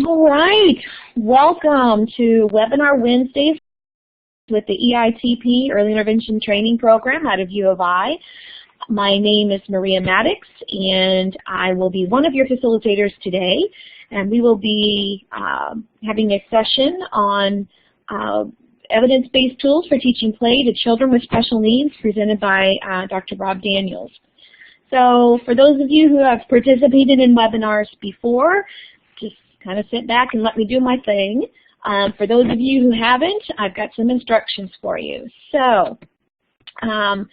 All right, welcome to Webinar Wednesdays with the EITP Early Intervention Training Program out of U of I. My name is Maria Maddox, and I will be one of your facilitators today. And we will be having a session on evidence-based tools for teaching play to children with special needs presented by Dr. Rob Daniels. So for those of you who have participated in webinars before, just kind of sit back and let me do my thing. For those of you who haven't, I've got some instructions for you. So Dr.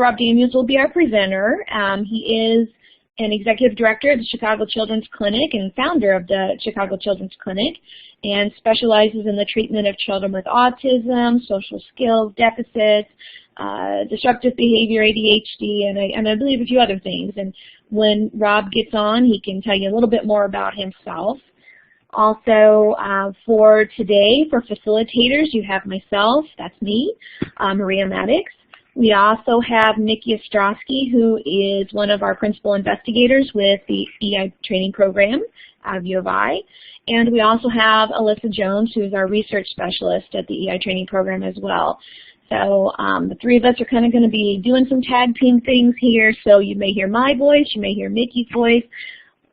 Rob Daniels will be our presenter. He is an executive director of the Chicago Children's Clinic and founder of the Chicago Children's Clinic, and specializes in the treatment of children with autism, social skills deficits, disruptive behavior, ADHD, and I believe a few other things. And when Rob gets on, he can tell you a little bit more about himself. Also, for today, for facilitators, you have myself, that's me, Maria Maddox. We also have Nikki Ostrowski, who is one of our principal investigators with the EI training program out of U of I. And we also have Alyssa Jones, who is our research specialist at the EI training program as well. So the three of us are kind of going to be doing some tag team things here. So you may hear my voice, you may hear Nikki's voice.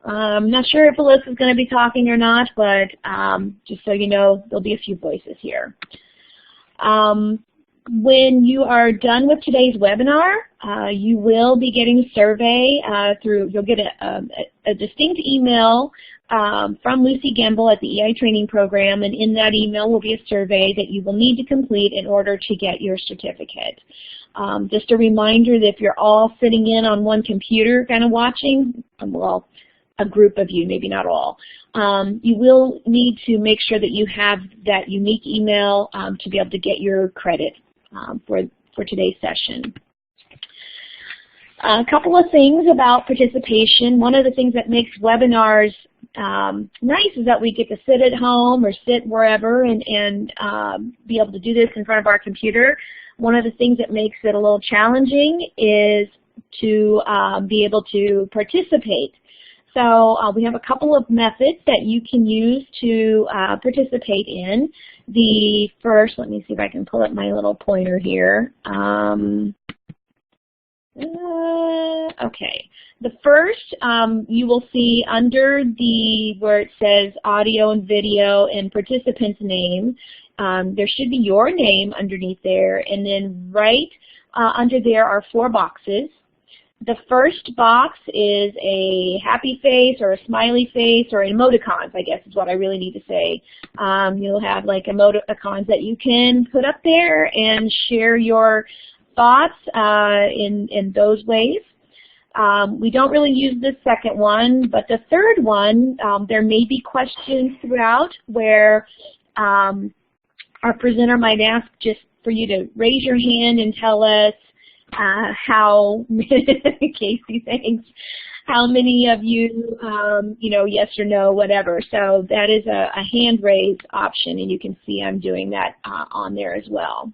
I'm not sure if Alyssa's going to be talking or not, but just so you know, there'll be a few voices here. When you are done with today's webinar, you will be getting a survey you'll get a distinct email from Lucy Gamble at the EI training program, and in that email will be a survey that you will need to complete in order to get your certificate. Just a reminder that if you're all sitting in on one computer kind of watching, well, a group of you, maybe not all, you will need to make sure that you have that unique email to be able to get your credit for today's session. A couple of things about participation. One of the things that makes webinars nice is that we get to sit at home or sit wherever and be able to do this in front of our computer. One of the things that makes it a little challenging is to be able to participate. So we have a couple of methods that you can use to participate in. The first, let me see if I can pull up my little pointer here. Okay. The first, you will see under where it says audio and video and participant's name, there should be your name underneath there, and then right under there are 4 boxes. The first box is a happy face or a smiley face or emoticons, I guess is what I really need to say. You'll have like emoticons that you can put up there and share your thoughts in those ways. We don't really use this second one, but the third one, there may be questions throughout where our presenter might ask just for you to raise your hand and tell us how, Casey, thanks, how many of you, yes or no, whatever. So that is a hand raise option, and you can see I'm doing that on there as well.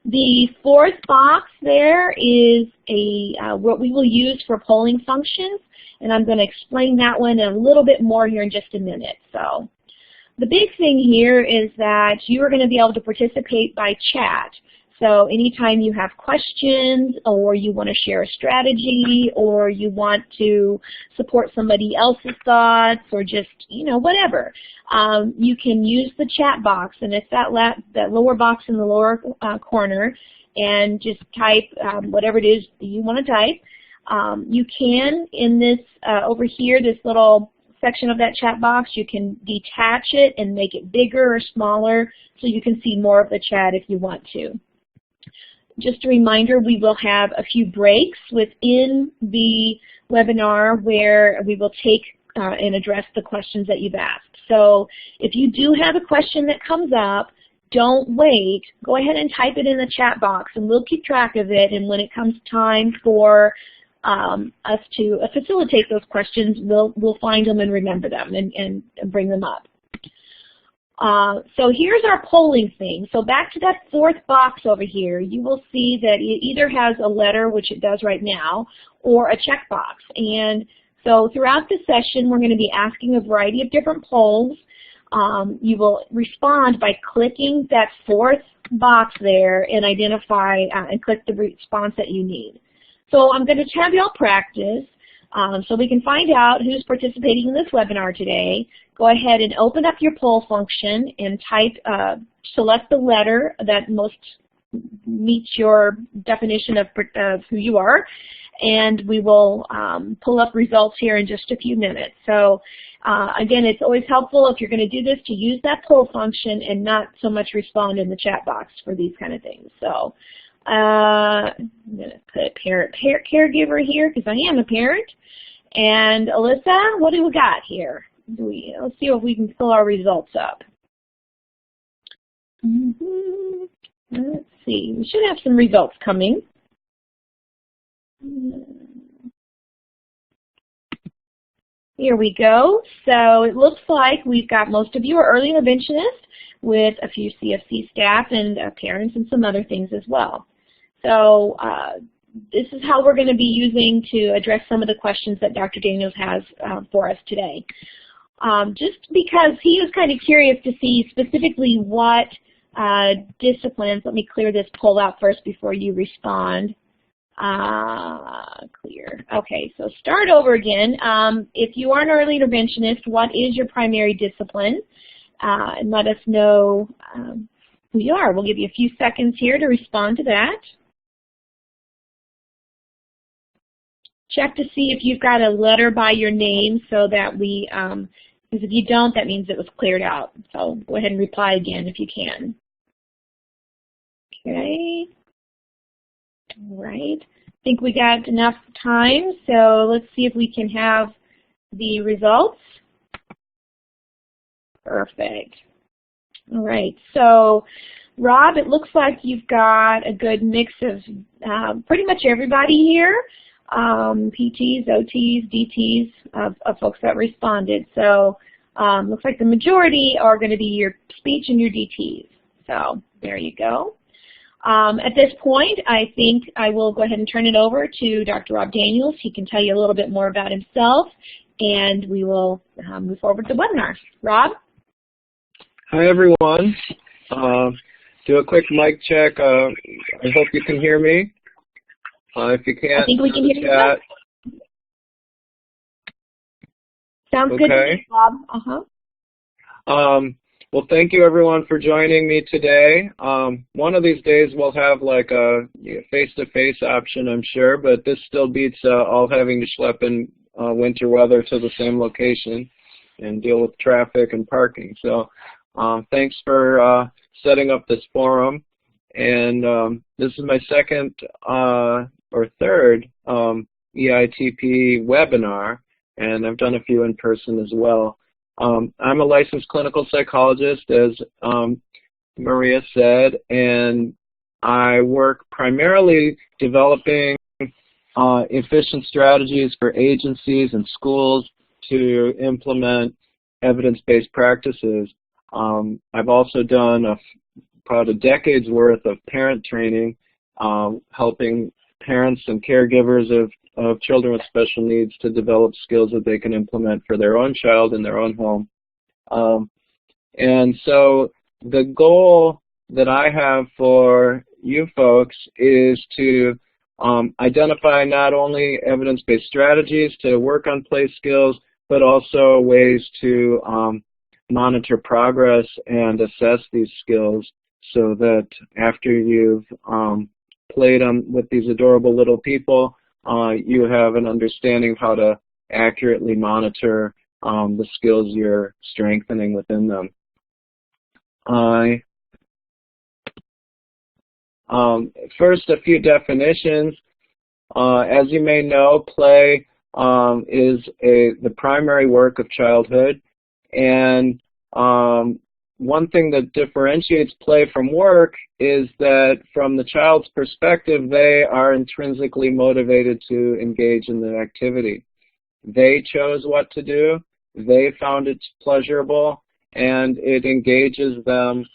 The fourth box there is what we will use for polling functions, and I'm going to explain that one a little bit more here in just a minute. So the big thing here is that you are going to be able to participate by chat. So anytime you have questions, or you want to share a strategy, or you want to support somebody else's thoughts, or just, whatever, you can use the chat box, and it's that lower box in the lower corner, and just type whatever it is that you want to type. You can, in this, over here, this little section of that chat box, you can detach it and make it bigger or smaller so you can see more of the chat if you want to. Just a reminder, we will have a few breaks within the webinar where we will take and address the questions that you've asked. So if you do have a question that comes up, don't wait. Go ahead and type it in the chat box, and we'll keep track of it. And when it comes time for us to facilitate those questions, we'll find them and remember them and bring them up. So here's our polling thing. So back to that fourth box over here, you will see that it either has a letter, which it does right now, or a checkbox. And So throughout the session, we're going to be asking a variety of different polls. You will respond by clicking that fourth box there and identify and click the response that you need. So I'm going to have you all practice so we can find out who's participating in this webinar today. Go ahead and open up your poll function and select the letter that most meets your definition of who you are, and we will pull up results here in just a few minutes. So again, it's always helpful if you're going to do this to use that poll function and not so much respond in the chat box for these kind of things. So I'm going to put caregiver here because I am a parent. And Alyssa, what do we got here? Let's see if we can pull our results up. Let's see. We should have some results coming. Here we go. So it looks like we've got most of you are early interventionists with a few CFC staff and parents and some other things as well. So this is how we're going to be using to address some of the questions that Dr. Daniels has for us today. Just because he was kind of curious to see specifically what disciplines. Let me clear this poll out first before you respond. Clear. Okay, so start over again. If you are an early interventionist, what is your primary discipline? And let us know who you are. We'll give you a few seconds here to respond to that. Check to see if you've got a letter by your name so that we, because if you don't, that means it was cleared out. So go ahead and reply again if you can. Okay. All right. I think we got enough time, so let's see if we can have the results. Perfect. All right. So, Rob, it looks like you've got a good mix of pretty much everybody here. PTs, OTs, DTs of folks that responded. So looks like the majority are going to be your speech and your DTs. So there you go. At this point, I think I will go ahead and turn it over to Dr. Rob Daniels. He can tell you a little bit more about himself, and we will move forward with the webinar. Rob? Hi, everyone. Do a quick mic check. I hope you can hear me. If you can't, I think we can hear you. Sounds good to me, Bob. Well, thank you, everyone, for joining me today. One of these days we'll have like a face-to-face option, I'm sure, but this still beats all having to schlep in winter weather to the same location and deal with traffic and parking. So thanks for setting up this forum. And this is my second or third EITP webinar, and I've done a few in person as well. I'm a licensed clinical psychologist, as Maria said, and I work primarily developing efficient strategies for agencies and schools to implement evidence-based practices. I've also done about a decade's worth of parent training, helping parents and caregivers of children with special needs to develop skills that they can implement for their own child in their own home. And so the goal that I have for you folks is to identify not only evidence-based strategies to work on play skills, but also ways to monitor progress and assess these skills so that after you've played with these adorable little people, you have an understanding of how to accurately monitor the skills you're strengthening within them. First, a few definitions. As you may know, play is the primary work of childhood, and one thing that differentiates play from work is that from the child's perspective, they are intrinsically motivated to engage in the activity. They chose what to do, they found it pleasurable, and it engages them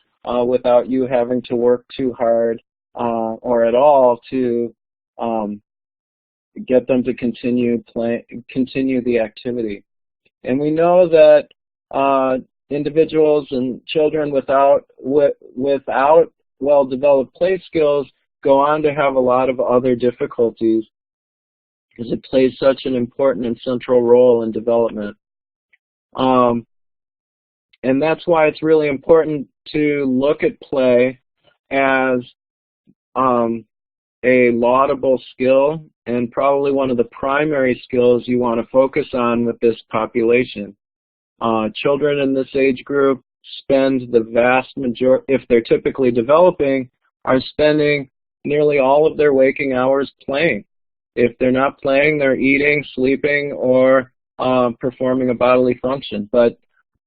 without you having to work too hard or at all to get them to continue the activity. And we know that individuals and children without well-developed play skills go on to have a lot of other difficulties because it plays such an important and central role in development. And that's why it's really important to look at play as a laudable skill and probably one of the primary skills you want to focus on with this population. Children in this age group spend the vast majority, if they're typically developing, are spending nearly all of their waking hours playing. If they're not playing, they're eating, sleeping, or performing a bodily function. But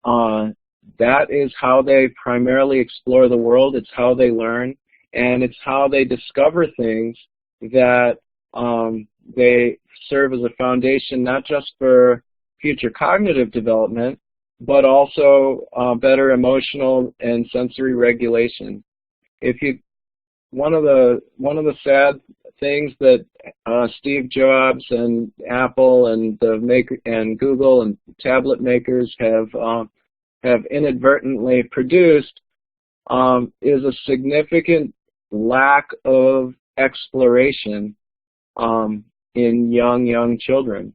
that is how they primarily explore the world. It's how they learn, and it's how they discover things that they serve as a foundation not just for future cognitive development, but also better emotional and sensory regulation. One of the sad things that Steve Jobs and Apple and Google and tablet makers have inadvertently produced is a significant lack of exploration in young children.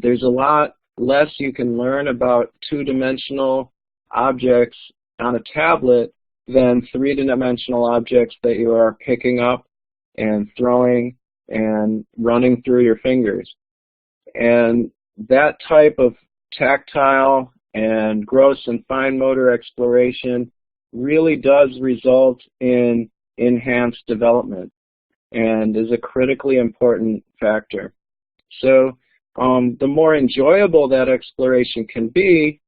There's a lot less you can learn about two-dimensional objects on a tablet than three-dimensional objects that you are picking up and throwing and running through your fingers. And that type of tactile and gross and fine motor exploration really does result in enhanced development and is a critically important factor. So the more enjoyable that exploration can be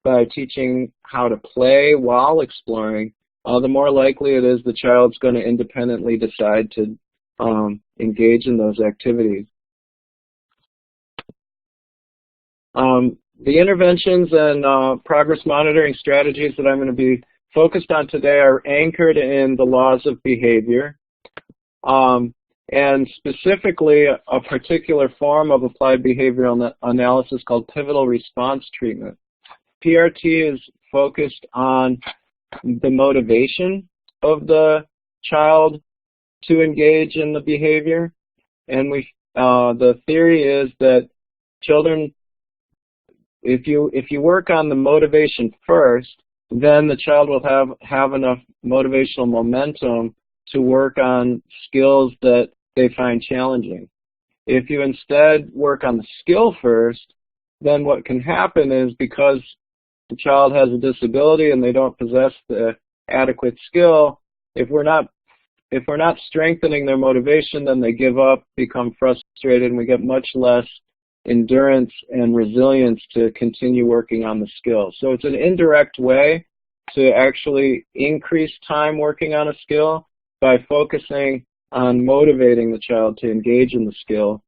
by teaching how to play while exploring, the more likely it is the child's going to independently decide to engage in those activities. The interventions and progress monitoring strategies that I'm going to be focused on today are anchored in the laws of behavior, and specifically a particular form of applied behavioral analysis called pivotal response treatment. PRT is focused on the motivation of the child to engage in the behavior, and the theory is that children, if you work on the motivation first, then the child will have enough motivational momentum to work on skills that they find challenging. If you instead work on the skill first, then what can happen is, because the child has a disability and they don't possess the adequate skill, if we're not strengthening their motivation, then they give up, become frustrated, and we get much less endurance and resilience to continue working on the skill. So it's an indirect way to actually increase time working on a skill by focusing on motivating the child to engage in the skill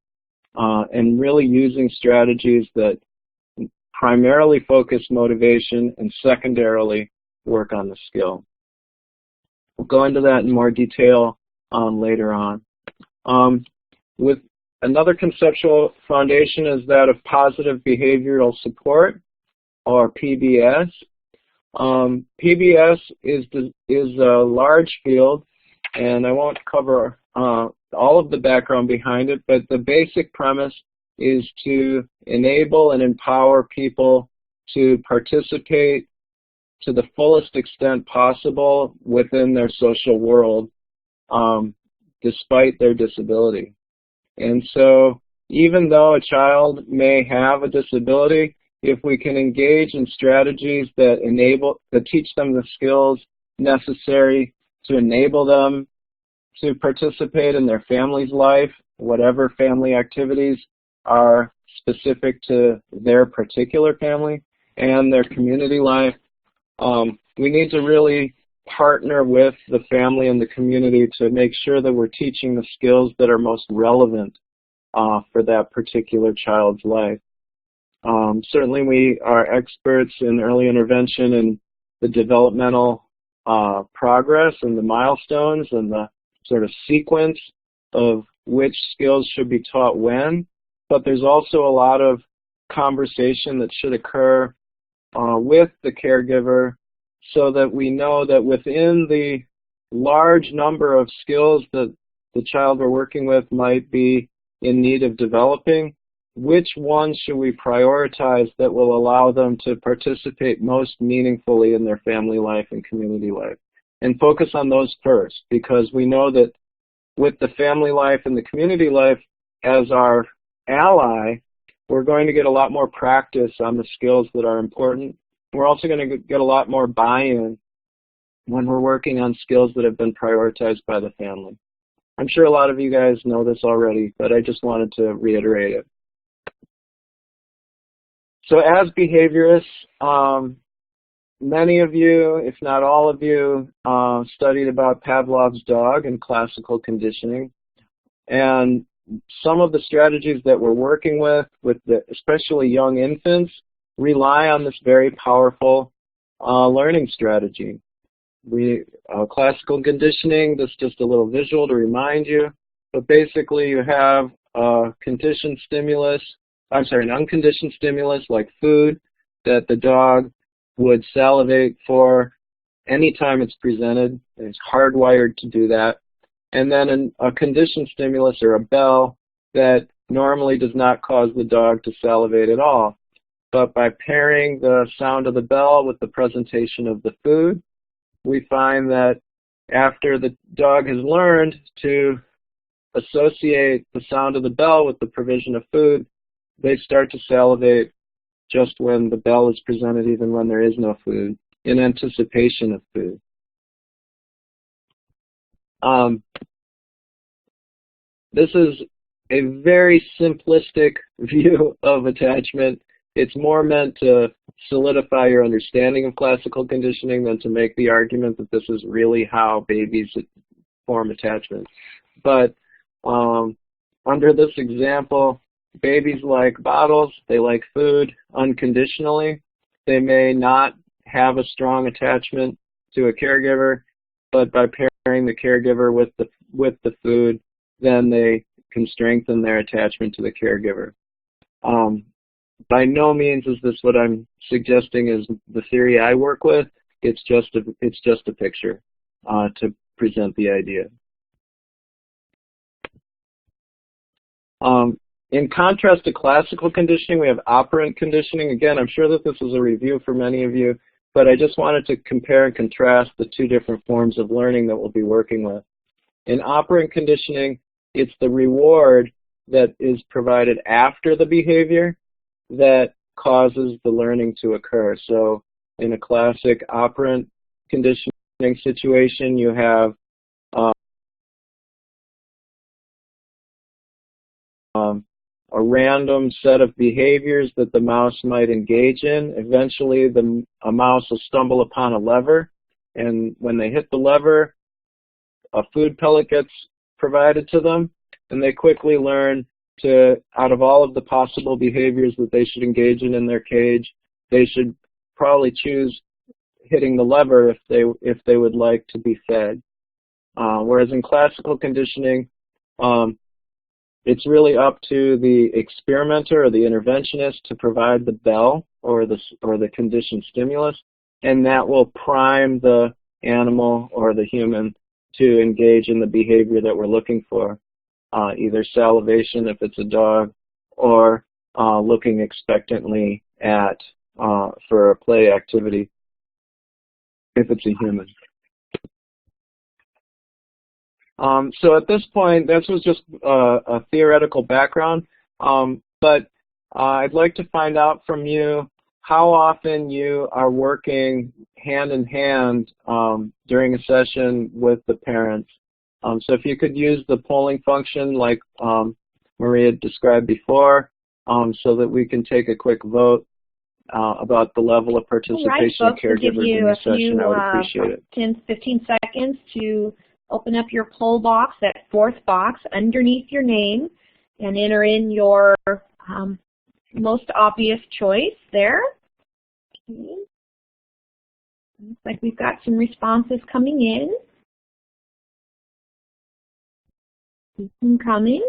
and really using strategies that primarily focus motivation and secondarily work on the skill. We'll go into that in more detail later on. With another conceptual foundation is that of positive behavioral support, or PBS. PBS is a large field, and I won't cover all of the background behind it, but the basic premise is to enable and empower people to participate to the fullest extent possible within their social world, despite their disability. And so even though a child may have a disability, if we can engage in strategies that teach them the skills necessary to enable them to participate in their family's life, whatever family activities are specific to their particular family and their community life, we need to really partner with the family and the community to make sure that we're teaching the skills that are most relevant for that particular child's life. Certainly we are experts in early intervention and the developmental progress and the milestones and the sort of sequence of which skills should be taught when, but there's also a lot of conversation that should occur with the caregiver so that we know that within the large number of skills that the child we're working with might be in need of developing, which ones should we prioritize that will allow them to participate most meaningfully in their family life and community life. And focus on those first, because we know that with the family life and the community life as our ally, we're going to get a lot more practice on the skills that are important. We're also going to get a lot more buy-in when we're working on skills that have been prioritized by the family. I'm sure a lot of you guys know this already, but I just wanted to reiterate it. So as behaviorists, many of you, if not all of you, studied about Pavlov's dog and classical conditioning. And some of the strategies that we're working with especially young infants, rely on this very powerful learning strategy. Classical conditioning, this is just a little visual to remind you, but basically you have an unconditioned stimulus like food that the dog would salivate for anytime it's presented. It's hardwired to do that. And then a conditioned stimulus or a bell that normally does not cause the dog to salivate at all. But by pairing the sound of the bell with the presentation of the food, we find that after the dog has learned to associate the sound of the bell with the provision of food, they start to salivate just when the bell is presented, even when there is no food, in anticipation of food. This is a very simplistic view of attachment. It's more meant to solidify your understanding of classical conditioning than to make the argument that this is really how babies form attachment. But under this example, babies like bottles, they like food unconditionally. They may not have a strong attachment to a caregiver, but by pairing the caregiver with the food, then they can strengthen their attachment to the caregiver. By no means is this what I'm suggesting is the theory I work with. It's just a picture to present the idea. In contrast to classical conditioning, we have operant conditioning. Again, I'm sure that this is a review for many of you, but I just wanted to compare and contrast the two different forms of learning that we'll be working with. In operant conditioning, it's the reward that is provided after the behavior that causes the learning to occur. So in a classic operant conditioning situation, you have a random set of behaviors that the mouse might engage in. Eventually, a mouse will stumble upon a lever, and when they hit the lever, a food pellet gets provided to them, and they quickly learn to, out of all of the possible behaviors that they should engage in their cage, they should probably choose hitting the lever if they would like to be fed. Whereas in classical conditioning, it's really up to the experimenter or the interventionist to provide the bell or the conditioned stimulus, and that will prime the animal or the human to engage in the behavior that we're looking for, either salivation if it's a dog, or looking expectantly at for a play activity if it's a human. So at this point, this was just a theoretical background, but I'd like to find out from you how often you are working hand in hand during a session with the parents. So if you could use the polling function like Maria described before, so that we can take a quick vote about the level of participation of caregivers in the session, I would appreciate it. 10, 15 seconds to open up your poll box, that fourth box underneath your name, and enter in your most obvious choice there. Okay. Looks like we've got some responses coming in. Keep them coming.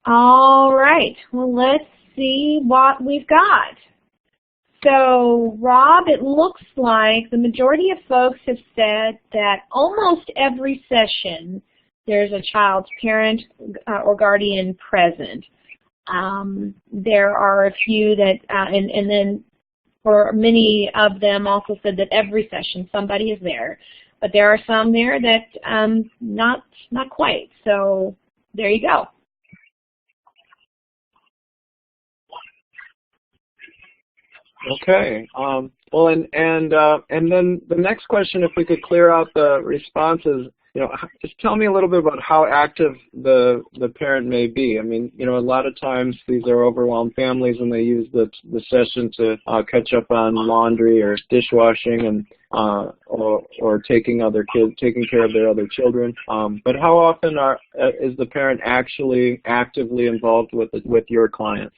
All right, well, let's see what we've got. So, Rob, it looks like the majority of folks have said that almost every session there's a child's parent or guardian present. There are a few that, and then for many of them also said that every session somebody is there. But there are some there that not quite. So there you go. Okay. Well, and then the next question, if we could clear out the responses, just tell me a little bit about how active the parent may be. I mean, a lot of times these are overwhelmed families and they use the session to catch up on laundry or dishwashing and or taking care of their other children. But how often is the parent actually actively involved with your clients?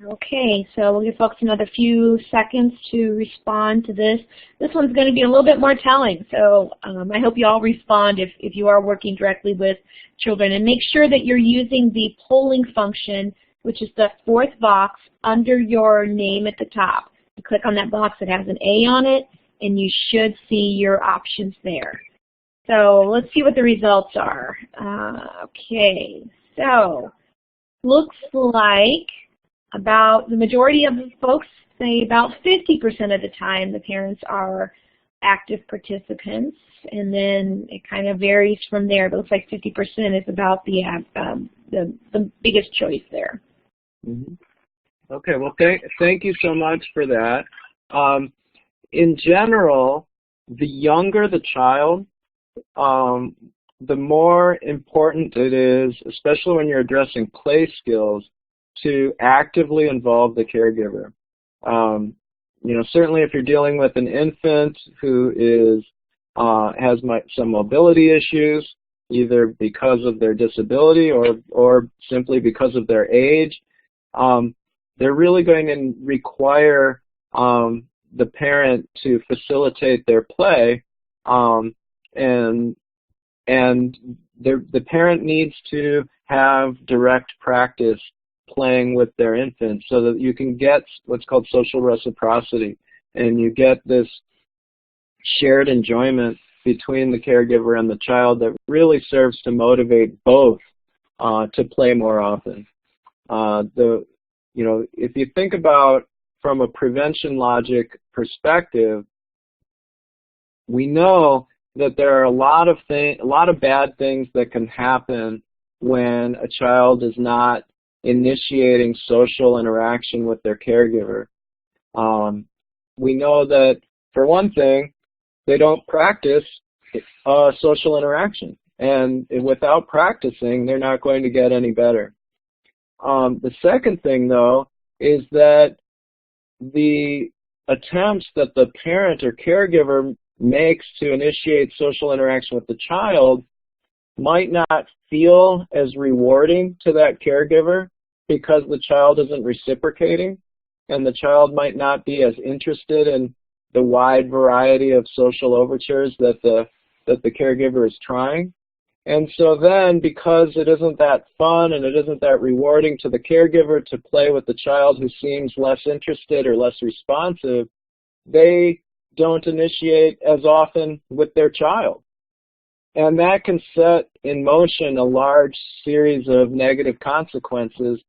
Okay, so we'll give folks another few seconds to respond to this. This one's going to be a little bit more telling, so I hope you all respond if you are working directly with children. And make sure that you're using the polling function, which is the fourth box under your name at the top. You click on that box that has an A on it, and you should see your options there. So let's see what the results are. Okay, so looks like about the majority of the folks say about 50% of the time the parents are active participants, and then it kind of varies from there. But it looks like 50% is about the biggest choice there. Mm-hmm. Okay, well, thank you so much for that. In general, the younger the child, the more important it is, especially when you're addressing play skills, to actively involve the caregiver. Certainly if you're dealing with an infant who has some mobility issues, either because of their disability or simply because of their age, they're really going to require the parent to facilitate their play, and the parent needs to have direct practice playing with their infant so that you can get what's called social reciprocity, and you get this shared enjoyment between the caregiver and the child that really serves to motivate both to play more often. If you think about from a prevention logic perspective, we know that there are a lot of bad things that can happen when a child is not initiating social interaction with their caregiver. We know that, for one thing, they don't practice social interaction, and without practicing, they're not going to get any better. The second thing, though, is that the attempts that the parent or caregiver makes to initiate social interaction with the child might not feel as rewarding to that caregiver because the child isn't reciprocating, and the child might not be as interested in the wide variety of social overtures that the caregiver is trying. And so then, because it isn't that fun and it isn't that rewarding to the caregiver to play with the child who seems less interested or less responsive, they don't initiate as often with their child. And that can set in motion a large series of negative consequences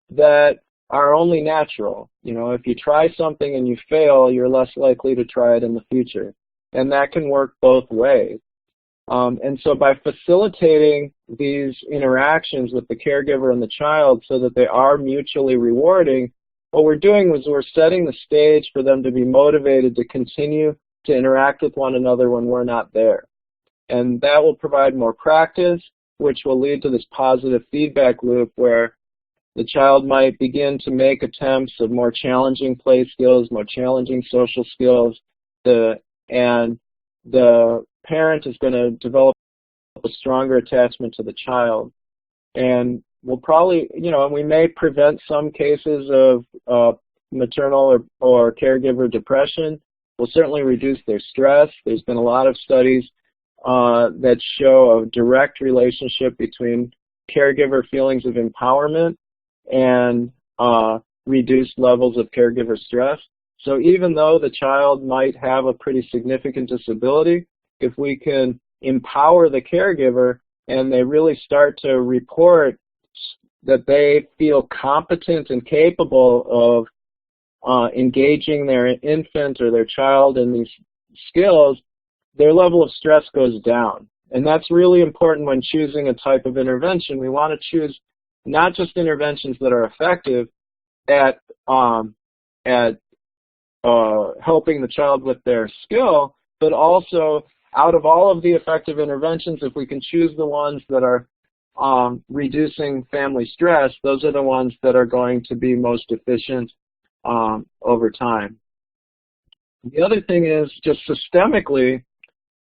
that are only natural. If you try something and you fail, you're less likely to try it in the future. And that can work both ways. And so by facilitating these interactions with the caregiver and the child so that they are mutually rewarding, what we're doing is we're setting the stage for them to be motivated to continue to interact with one another when we're not there. And that will provide more practice, which will lead to this positive feedback loop where the child might begin to make attempts of more challenging play skills, more challenging social skills, and the parent is going to develop a stronger attachment to the child. And we'll probably, and we may prevent some cases of maternal or caregiver depression. We'll certainly reduce their stress. There's been a lot of studies that show a direct relationship between caregiver feelings of empowerment and reduced levels of caregiver stress. So even though the child might have a pretty significant disability, if we can empower the caregiver and they really start to report that they feel competent and capable of engaging their infant or their child in these skills, their level of stress goes down. And that's really important when choosing a type of intervention. We want to choose not just interventions that are effective at helping the child with their skill, but also out of all of the effective interventions, if we can choose the ones that are reducing family stress, those are the ones that are going to be most efficient over time. The other thing is just systemically,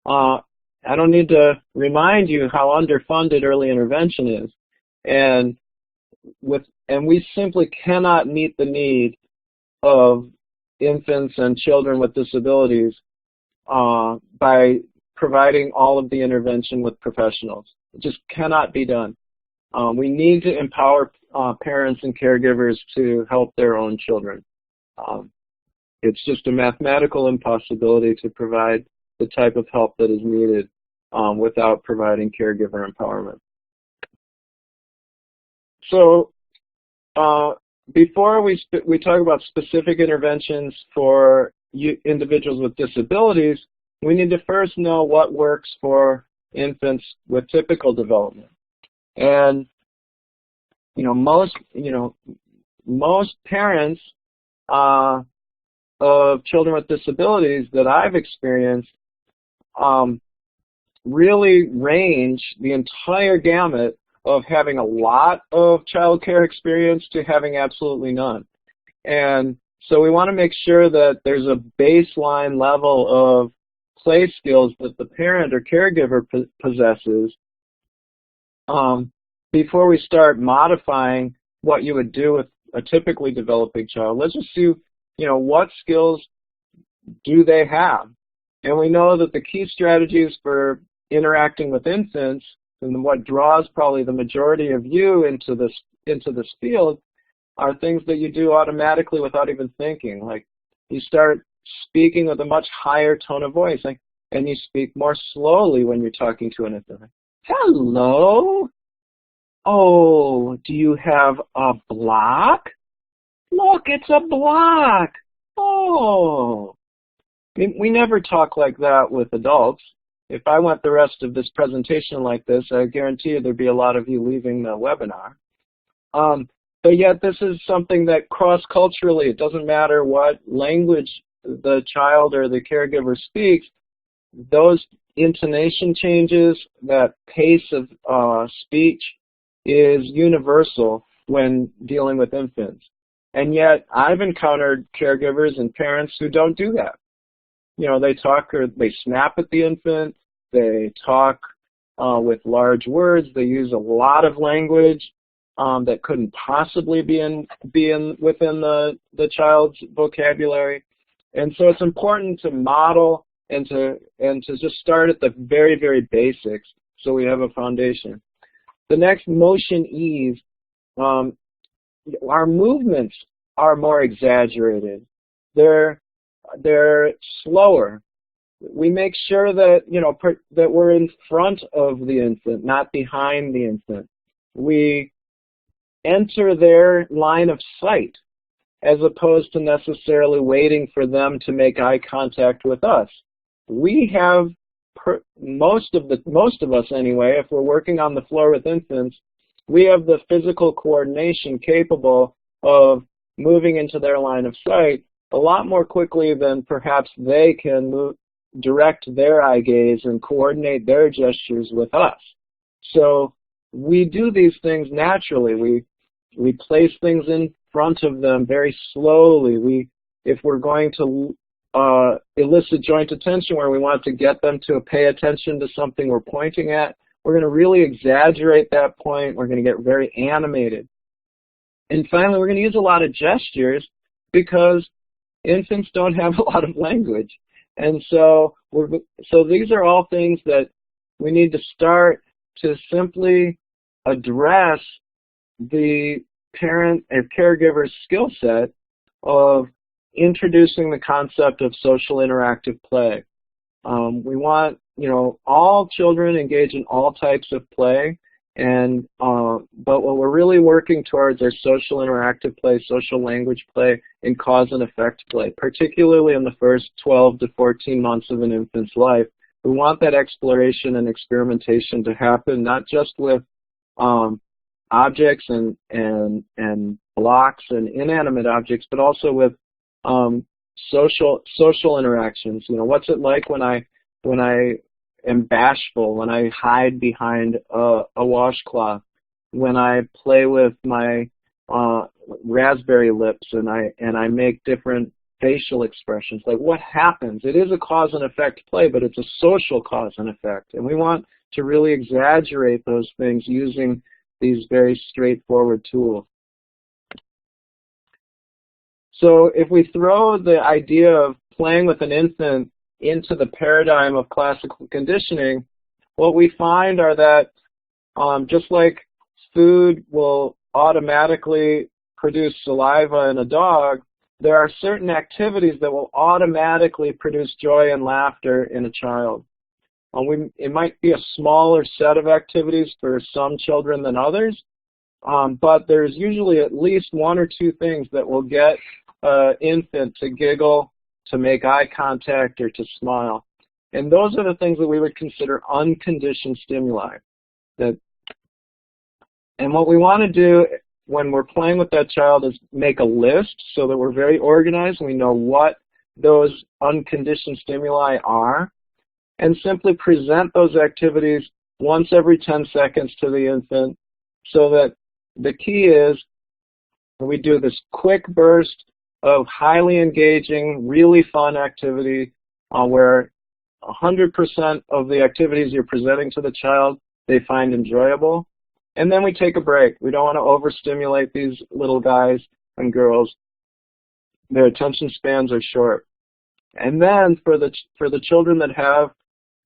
I don't need to remind you how underfunded early intervention is, and we simply cannot meet the need of infants and children with disabilities by providing all of the intervention with professionals. It just cannot be done. We need to empower parents and caregivers to help their own children. It's just a mathematical impossibility to provide the type of help that is needed without providing caregiver empowerment. So before we talk about specific interventions for individuals with disabilities, we need to first know what works for infants with typical development. And most parents of children with disabilities that I've experienced really range the entire gamut of having a lot of child care experience to having absolutely none. And so we want to make sure that there's a baseline level of play skills that the parent or caregiver possesses before we start modifying what you would do with a typically developing child. Let's just see, what skills do they have? And we know that the key strategies for interacting with infants, and what draws probably the majority of you into this field, are things that you do automatically without even thinking. Like, you start speaking with a much higher tone of voice, and you speak more slowly when you're talking to an infant. Hello? Oh, do you have a block? Look, it's a block. Oh. We never talk like that with adults. If I went the rest of this presentation like this, I guarantee you there'd be a lot of you leaving the webinar. But yet this is something that cross-culturally, it doesn't matter what language the child or the caregiver speaks, those intonation changes, that pace of speech is universal when dealing with infants. And yet I've encountered caregivers and parents who don't do that. They talk, or they snap at the infant, they talk with large words, they use a lot of language that couldn't possibly be within the child's vocabulary. And so it's important to model and to just start at the very, very basics so we have a foundation. The next, motion ease. Our movements are more exaggerated. They're slower. We make sure that that we're in front of the infant, not behind the infant. We enter their line of sight as opposed to necessarily waiting for them to make eye contact with us. We have most of us anyway, if we're working on the floor with infants, we have the physical coordination capable of moving into their line of sight a lot more quickly than perhaps they can direct their eye gaze and coordinate their gestures with us. So we do these things naturally. We place things in front of them very slowly. If we're going to elicit joint attention where we want to get them to pay attention to something we're pointing at, we're going to really exaggerate that point. We're going to get very animated. And finally, we're going to use a lot of gestures because infants don't have a lot of language. And so these are all things that we need to start to simply address the parent and caregiver's skill set of introducing the concept of social interactive play. We want, all children engage in all types of play, and but what we're really working towards are social interactive play, social language play, and cause and effect play, particularly in the first 12 to 14 months of an infant's life. We want that exploration and experimentation to happen, not just with objects and blocks and inanimate objects, but also with social interactions. What's it like when I am bashful, when I hide behind a washcloth, when I play with my raspberry lips and I make different facial expressions. Like, what happens? It is a cause and effect play, but it's a social cause and effect, and we want to really exaggerate those things using these very straightforward tools. So if we throw the idea of playing with an infant into the paradigm of classical conditioning, what we find are that just like food will automatically produce saliva in a dog, there are certain activities that will automatically produce joy and laughter in a child. It might be a smaller set of activities for some children than others, but there's usually at least one or two things that will get an infant to giggle, to make eye contact, or to smile. And those are the things that we would consider unconditioned stimuli. And what we want to do when we're playing with that child is make a list so that we're very organized and we know what those unconditioned stimuli are, and simply present those activities once every 10 seconds to the infant, so that the key is we do this quick burst of highly engaging, really fun activity where 100% of the activities you're presenting to the child they find enjoyable. And then we take a break. We don't want to overstimulate these little guys and girls. Their attention spans are short. And then for the children that have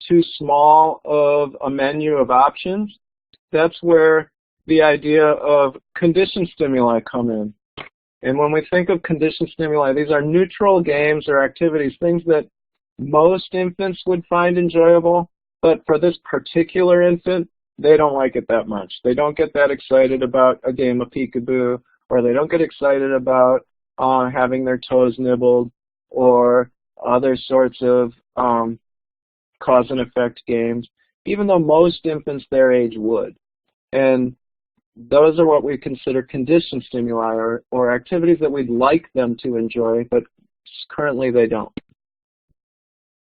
too small of a menu of options, that's where the idea of conditioned stimuli come in. And when we think of conditioned stimuli, these are neutral games or activities, things that most infants would find enjoyable, but for this particular infant, they don't like it that much. They don't get that excited about a game of peekaboo, or they don't get excited about having their toes nibbled, or other sorts of cause and effect games, even though most infants their age would. And those are what we consider conditioned stimuli, or activities that we'd like them to enjoy, but currently they don't.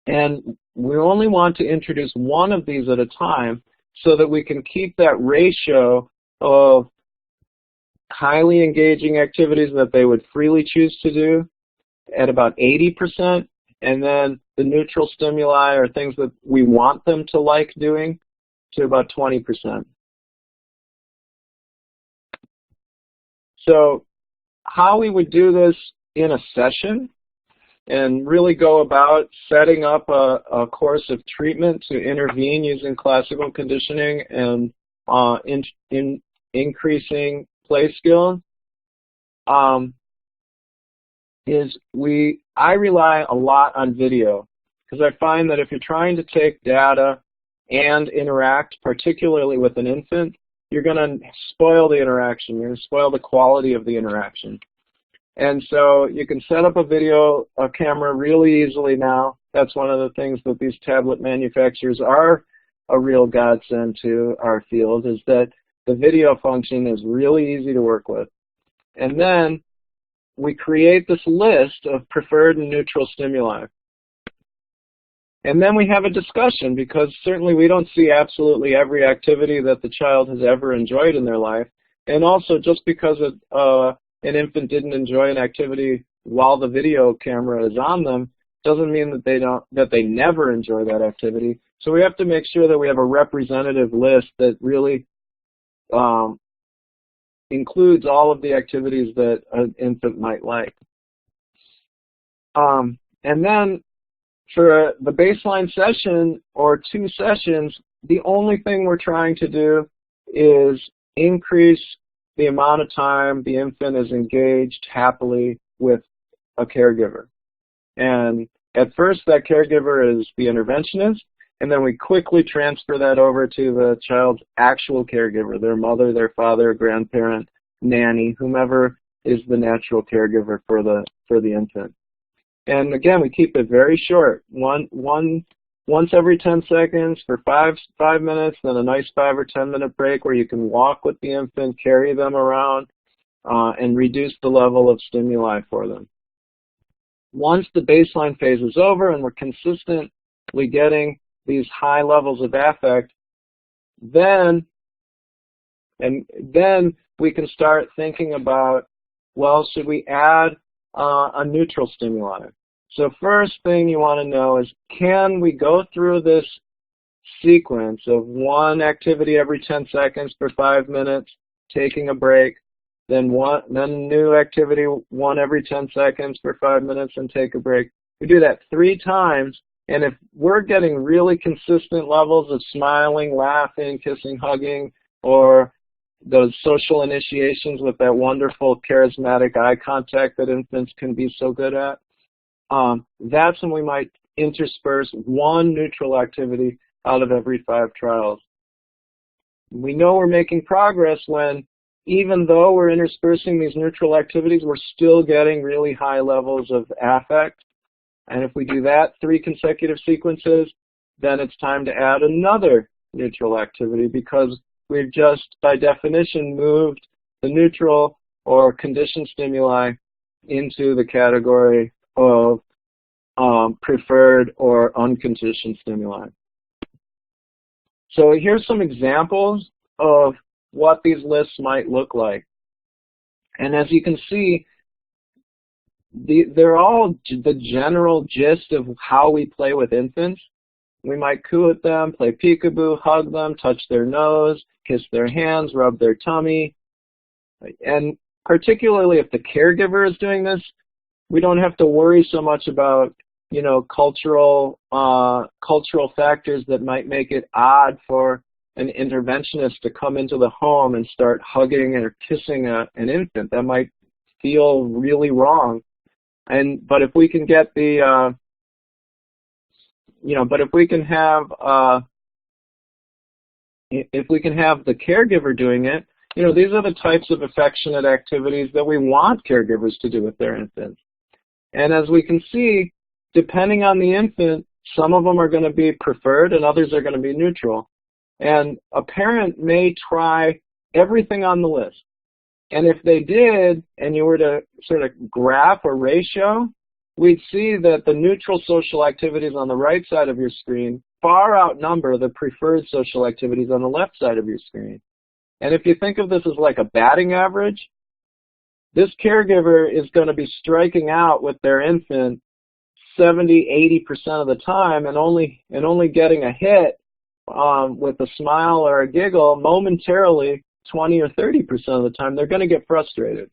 And we only want to introduce one of these at a time so that we can keep that ratio of highly engaging activities that they would freely choose to do at about 80%, and then the neutral stimuli, or things that we want them to like doing, to about 20%. So how we would do this in a session and really go about setting up a course of treatment to intervene using classical conditioning and increasing play skill is I rely a lot on video, because I find that if you're trying to take data and interact, particularly with an infant, you're going to spoil the interaction. You're going to spoil the quality of the interaction. And so you can set up a camera really easily now. That's one of the things that these tablet manufacturers are a real godsend to our field, is that the video function is really easy to work with. And then we create this list of preferred and neutral stimuli. And then we have a discussion, because certainly we don't see absolutely every activity that the child has ever enjoyed in their life. And also, just because an infant didn't enjoy an activity while the video camera is on them doesn't mean that they never enjoy that activity. So we have to make sure that we have a representative list that really includes all of the activities that an infant might like. And then for the baseline session or 2 sessions, the only thing we're trying to do is increase the amount of time the infant is engaged happily with a caregiver. And at first, that caregiver is the interventionist, and then we quickly transfer that over to the child's actual caregiver, their mother, their father, grandparent, nanny, whomever is the natural caregiver for the infant. And again, we keep it very short. Once every 10 seconds for five minutes, then a nice 5 or 10 minute break where you can walk with the infant, carry them around, and reduce the level of stimuli for them. Once the baseline phase is over and we're consistently getting these high levels of affect, then we can start thinking about, well, should we add a neutral stimuli? So first thing you want to know is, can we go through this sequence of one activity every 10 seconds for 5 minutes, taking a break, then new activity, one every 10 seconds for 5 minutes and take a break. We do that 3 times, and if we're getting really consistent levels of smiling, laughing, kissing, hugging, or those social initiations with that wonderful charismatic eye contact that infants can be so good at, that's when we might intersperse one neutral activity out of every 5 trials. We know we're making progress when, even though we're interspersing these neutral activities, we're still getting really high levels of affect. And if we do that 3 consecutive sequences, then it's time to add another neutral activity, because we've just, by definition, moved the neutral or conditioned stimuli into the category of preferred or unconditioned stimuli. So here's some examples of what these lists might look like. And as you can see, they're all the general gist of how we play with infants. We might coo at them, play peekaboo, hug them, touch their nose, kiss their hands, rub their tummy. And particularly if the caregiver is doing this, we don't have to worry so much about, cultural factors that might make it odd for an interventionist to come into the home and start hugging or kissing an infant. That might feel really wrong. But if we can get the if we can have the caregiver doing it, these are the types of affectionate activities that we want caregivers to do with their infants. And as we can see, depending on the infant, some of them are going to be preferred and others are going to be neutral. And a parent may try everything on the list. And if they did, and you were to sort of graph a ratio, we'd see that the neutral social activities on the right side of your screen far outnumber the preferred social activities on the left side of your screen. And if you think of this as like a batting average, this caregiver is going to be striking out with their infant 70–80% of the time, and only getting a hit with a smile or a giggle momentarily 20 or 30% of the time. They're going to get frustrated.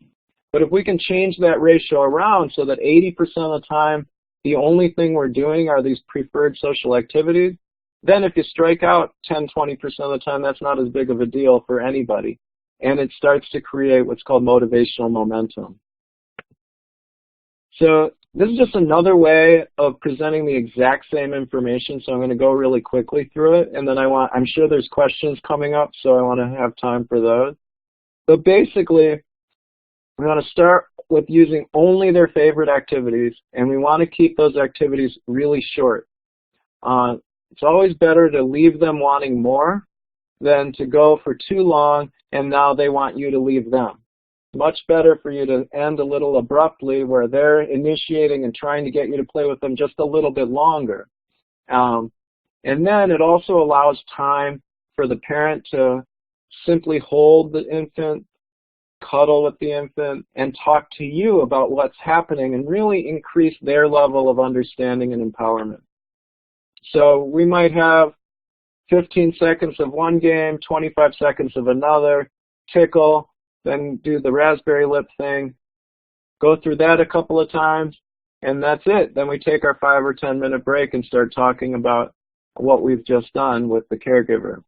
But if we can change that ratio around so that 80% of the time the only thing we're doing are these preferred social activities, then if you strike out 10–20% of the time, that's not as big of a deal for anybody. And it starts to create what's called motivational momentum. So this is just another way of presenting the exact same information, so I'm going to go really quickly through it, and then I'm sure there's questions coming up, so I want to have time for those. But basically, we want to start with using only their favorite activities, and we want to keep those activities really short. It's always better to leave them wanting more than to go for too long and now they want you to leave them. Much better for you to end a little abruptly where they're initiating and trying to get you to play with them just a little bit longer. And then it also allows time for the parent to simply hold the infant, cuddle with the infant, and talk to you about what's happening and really increase their level of understanding and empowerment. So we might have 15 seconds of one game, 25 seconds of another, tickle, then do the raspberry lip thing, go through that a couple of times, and that's it. Then we take our 5 or 10 minute break and start talking about what we've just done with the caregiver.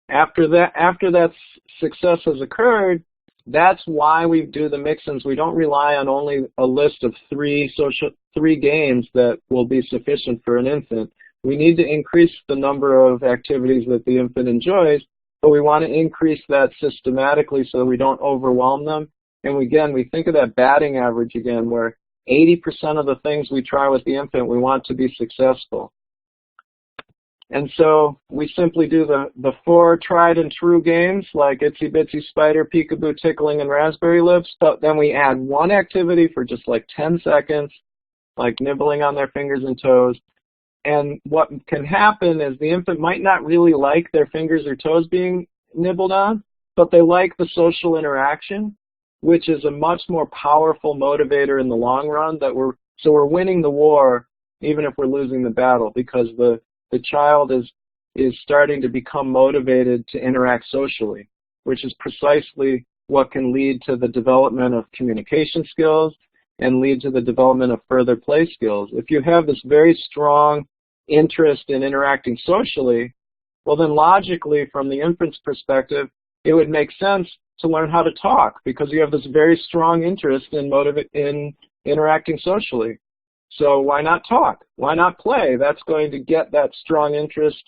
After that success has occurred, that's why we do the mix-ins. We don't rely on only a list of three games that will be sufficient for an infant. We need to increase the number of activities that the infant enjoys, but we want to increase that systematically so we don't overwhelm them. And again, we think of that batting average again, where 80% of the things we try with the infant, we want to be successful. And so we simply do the 4 tried and true games like Itsy Bitsy Spider, Peekaboo, Tickling, and Raspberry Lips, but then we add one activity for just like 10 seconds, like nibbling on their fingers and toes. And what can happen is the infant might not really like their fingers or toes being nibbled on, but they like the social interaction, which is a much more powerful motivator in the long run. So we're winning the war even if we're losing the battle, because the child is starting to become motivated to interact socially, which is precisely what can lead to the development of communication skills and lead to the development of further play skills. If you have this very strong interest in interacting socially, well then logically from the infant's perspective, it would make sense to learn how to talk because you have this very strong interest in interacting socially. So why not talk? Why not play? That's going to get that strong interest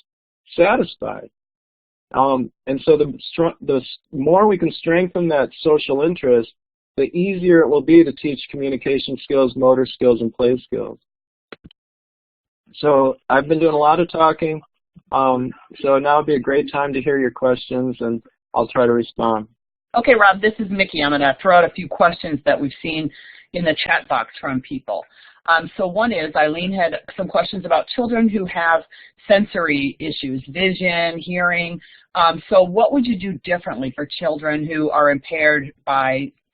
satisfied. And so the more we can strengthen that social interest, the easier it will be to teach communication skills, motor skills, and play skills. So I've been doing a lot of talking. So now would be a great time to hear your questions, and I'll try to respond. Okay, Rob, this is Mickey. I'm going to throw out a few questions that we've seen in the chat box from people. So one is, Eileen had some questions about children who have sensory issues, vision, hearing. So what would you do differently for children who are impaired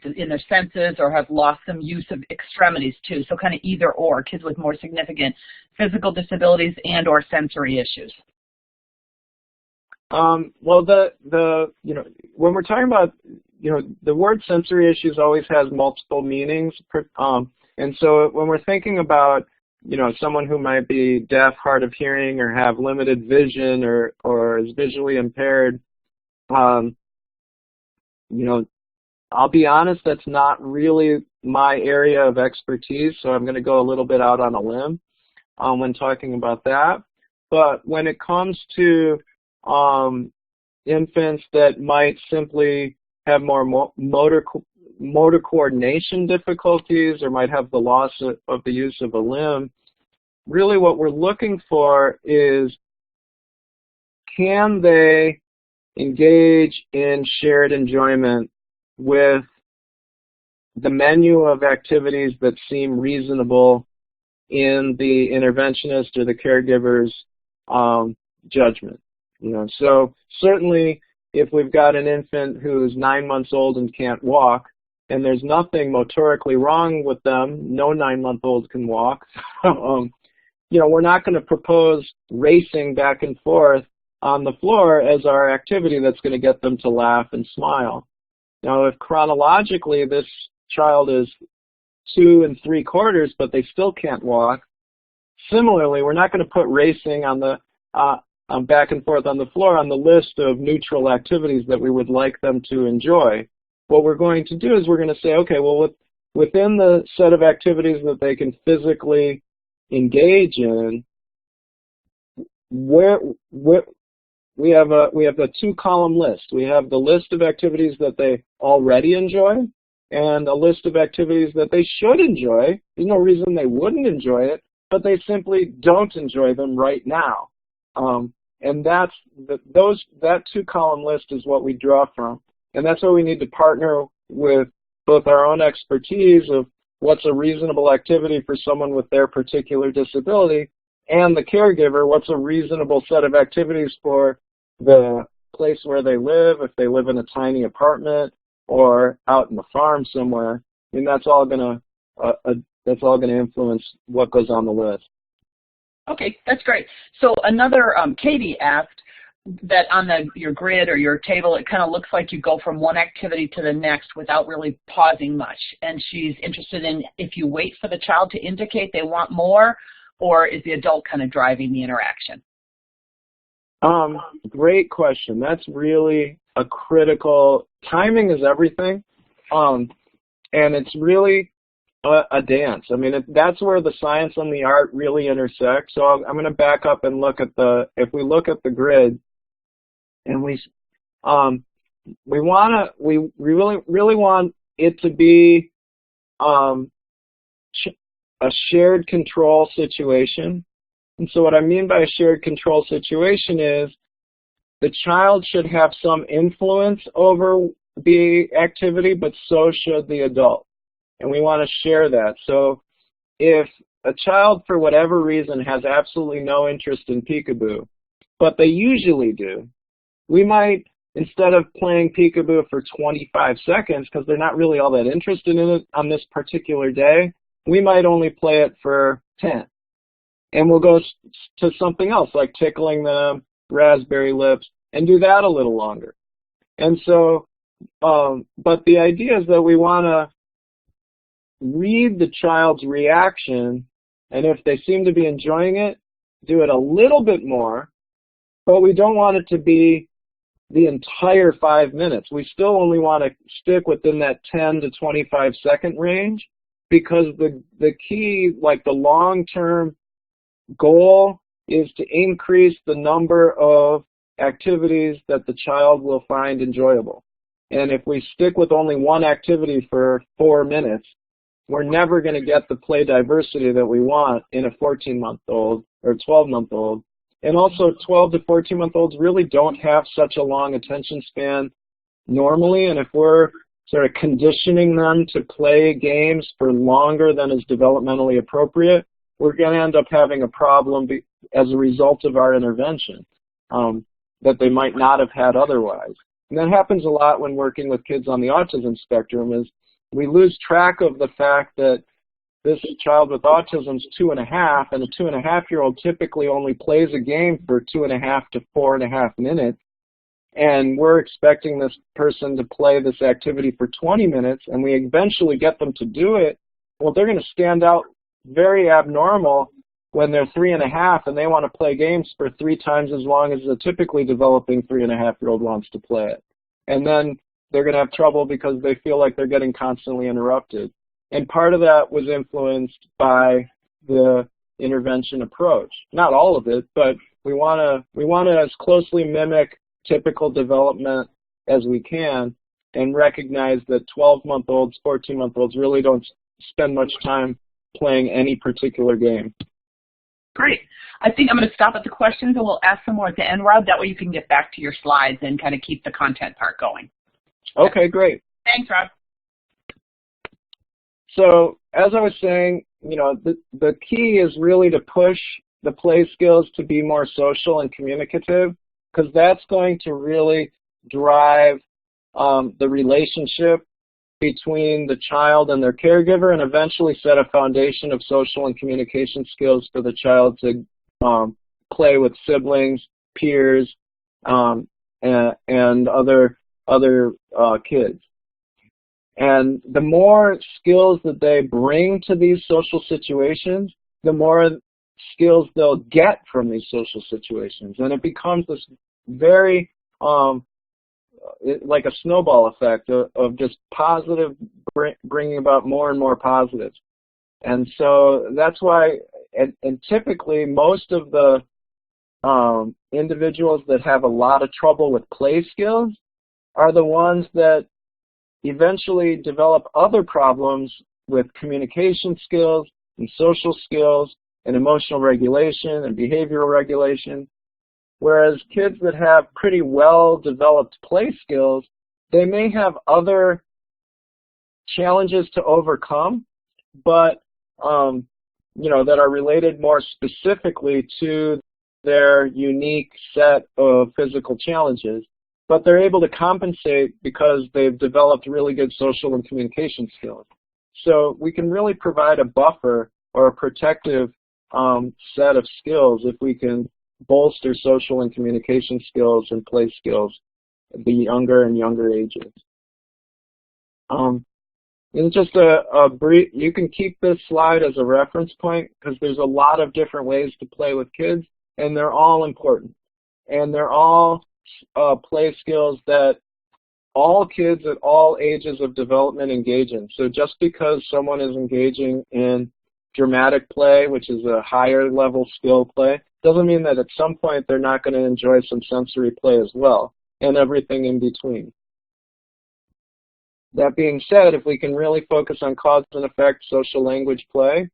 in their senses or have lost some use of extremities too? So kind of either or, kids with more significant physical disabilities and or sensory issues. Well, when we're talking about, the word sensory issues always has multiple meanings. And so when we're thinking about, someone who might be deaf, hard of hearing, or have limited vision or is visually impaired, I'll be honest, that's not really my area of expertise, so I'm going to go a little bit out on a limb when talking about that. But when it comes to infants that might simply have more motor coordination difficulties or might have the loss of the use of a limb, really what we're looking for is, can they engage in shared enjoyment with the menu of activities that seem reasonable in the interventionist or the caregiver's judgment. So certainly if we've got an infant who's 9 months old and can't walk, and there's nothing motorically wrong with them, no 9-month-old can walk, we're not going to propose racing back and forth on the floor as our activity that's going to get them to laugh and smile. Now, if chronologically this child is 2 3/4, but they still can't walk, similarly, we're not going to put racing on the back and forth on the floor on the list of neutral activities that we would like them to enjoy. What we're going to do is we're going to say, okay, well, within the set of activities that they can physically engage in, we have a 2-column list. We have the list of activities that they already enjoy and a list of activities that they should enjoy. There's no reason they wouldn't enjoy it, but they simply don't enjoy them right now. And that 2-column list is what we draw from. And that's why we need to partner with both our own expertise of what's a reasonable activity for someone with their particular disability, and the caregiver, what's a reasonable set of activities for the place where they live, if they live in a tiny apartment or out in the farm somewhere. I mean, that's all going to influence what goes on the list. Okay, that's great. So another, Katie asked that on your grid or your table, it kind of looks like you go from one activity to the next without really pausing much. And she's interested in if you wait for the child to indicate they want more, or is the adult kind of driving the interaction? Great question. That's really a critical, timing is everything, and it's really a dance. I mean, that's where the science and the art really intersect. So I'm going to back up and look at if we look at the grid, and we really want it to be a shared control situation. And so what I mean by a shared control situation is the child should have some influence over the activity, but so should the adult. And we want to share that. So if a child, for whatever reason, has absolutely no interest in peekaboo, but they usually do, we might, instead of playing peekaboo for 25 seconds, because they're not really all that interested in it on this particular day, we might only play it for 10. And we'll go to something else, like tickling them, raspberry lips, and do that a little longer. And so, but the idea is that we want to read the child's reaction, and if they seem to be enjoying it, do it a little bit more, but we don't want it to be the entire 5 minutes. We still only want to stick within that 10 to 25 second range, because the key, like the long-term goal, is to increase the number of activities that the child will find enjoyable. And if we stick with only one activity for 4 minutes, we're never going to get the play diversity that we want in a 14-month-old or 12-month-old. And also 12 to 14-month-olds really don't have such a long attention span normally, and if we're sort of conditioning them to play games for longer than is developmentally appropriate, we're going to end up having a problem as a result of our intervention that they might not have had otherwise. And that happens a lot when working with kids on the autism spectrum, is we lose track of the fact that this child with autism is 2.5, and a 2.5-year-old typically only plays a game for 2.5 to 4.5 minutes. And we're expecting this person to play this activity for 20 minutes, and we eventually get them to do it. Well, they're going to stand out very abnormal when they're 3.5 and they want to play games for 3 times as long as a typically developing 3.5-year-old wants to play it. And then they're going to have trouble because they feel like they're getting constantly interrupted. And part of that was influenced by the intervention approach. Not all of it, but we want to as closely mimic typical development as we can, and recognize that 12-month-olds, 14-month-olds really don't spend much time playing any particular game. Great. I think I'm going to stop at the questions, and we'll ask some more at the end, Rob. That way you can get back to your slides and kind of keep the content part going. Okay, great. Thanks, Rob. So as I was saying, the key is really to push the play skills to be more social and communicative, because that's going to really drive the relationship between the child and their caregiver, and eventually set a foundation of social and communication skills for the child to play with siblings, peers, and other kids. And the more skills that they bring to these social situations, the more skills they'll get from these social situations. And it becomes this very, like a snowball effect of just positive, bringing about more and more positives. And so that's why, and typically most of the individuals that have a lot of trouble with play skills are the ones that eventually develop other problems with communication skills and social skills and emotional regulation and behavioral regulation. Whereas kids that have pretty well-developed play skills, they may have other challenges to overcome, but that are related more specifically to their unique set of physical challenges. But they're able to compensate because they've developed really good social and communication skills. So we can really provide a buffer or a protective set of skills if we can bolster social and communication skills and play skills at the younger and younger ages. And just a brief, you can keep this slide as a reference point because there's a lot of different ways to play with kids, and they're all important. And they're all play skills that all kids at all ages of development engage in. So just because someone is engaging in dramatic play, which is a higher level skill play, doesn't mean that at some point they're not going to enjoy some sensory play as well, and everything in between. That being said, if we can really focus on cause and effect social language play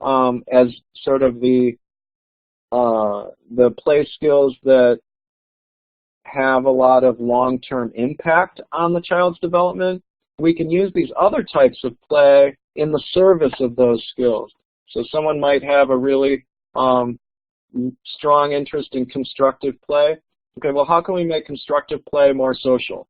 as sort of the play skills that have a lot of long-term impact on the child's development, we can use these other types of play in the service of those skills. So someone might have a really strong interest in constructive play. Okay, well, how can we make constructive play more social?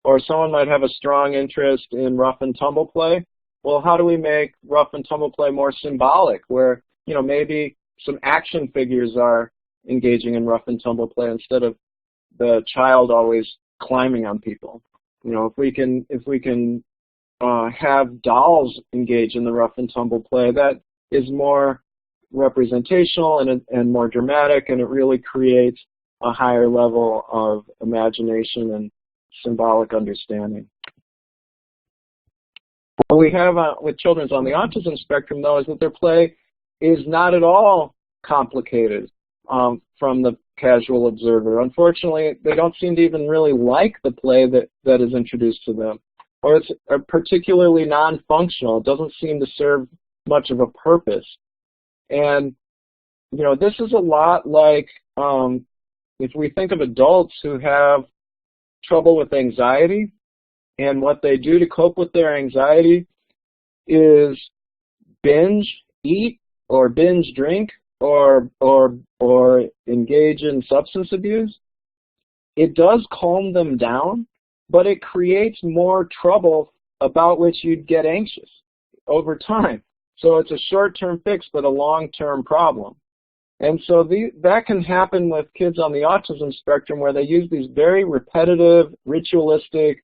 Or someone might have a strong interest in rough and tumble play. Well, how do we make rough and tumble play more symbolic, where, you know, maybe some action figures are engaging in rough and tumble play instead of the child always climbing on people. You know, if we can have dolls engage in the rough and tumble play, that is more representational and more dramatic, and it really creates a higher level of imagination and symbolic understanding. What we have with children on the autism spectrum, though, is that their play is not at all complicated from the casual observer. Unfortunately, they don't seem to even really like the play that is introduced to them, or it's particularly non-functional. It doesn't seem to serve much of a purpose. And, you know, this is a lot like if we think of adults who have trouble with anxiety, and what they do to cope with their anxiety is binge eat or binge drink or engage in substance abuse. It does calm them down, but it creates more trouble about which you'd get anxious over time. So it's a short-term fix, but a long-term problem. And so that can happen with kids on the autism spectrum, where they use these very repetitive, ritualistic,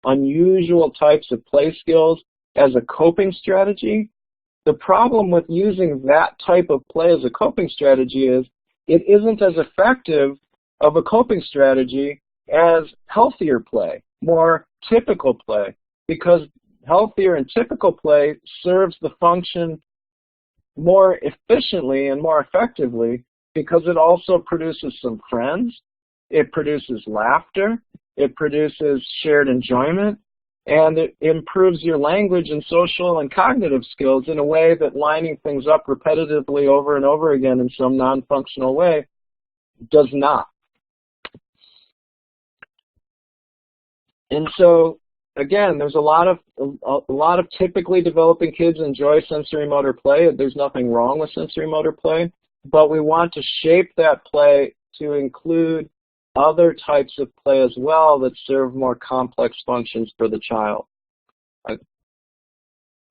unusual types of play skills as a coping strategy. The problem with using that type of play as a coping strategy is it isn't as effective of a coping strategy as healthier play, more typical play, because healthier and typical play serves the function more efficiently and more effectively because it also produces some friends, it produces laughter, it produces shared enjoyment, and it improves your language and social and cognitive skills in a way that lining things up repetitively over and over again in some non-functional way does not. And so, again, there's a lot of typically developing kids enjoy sensory motor play. There's nothing wrong with sensory motor play, but we want to shape that play to include other types of play as well that serve more complex functions for the child.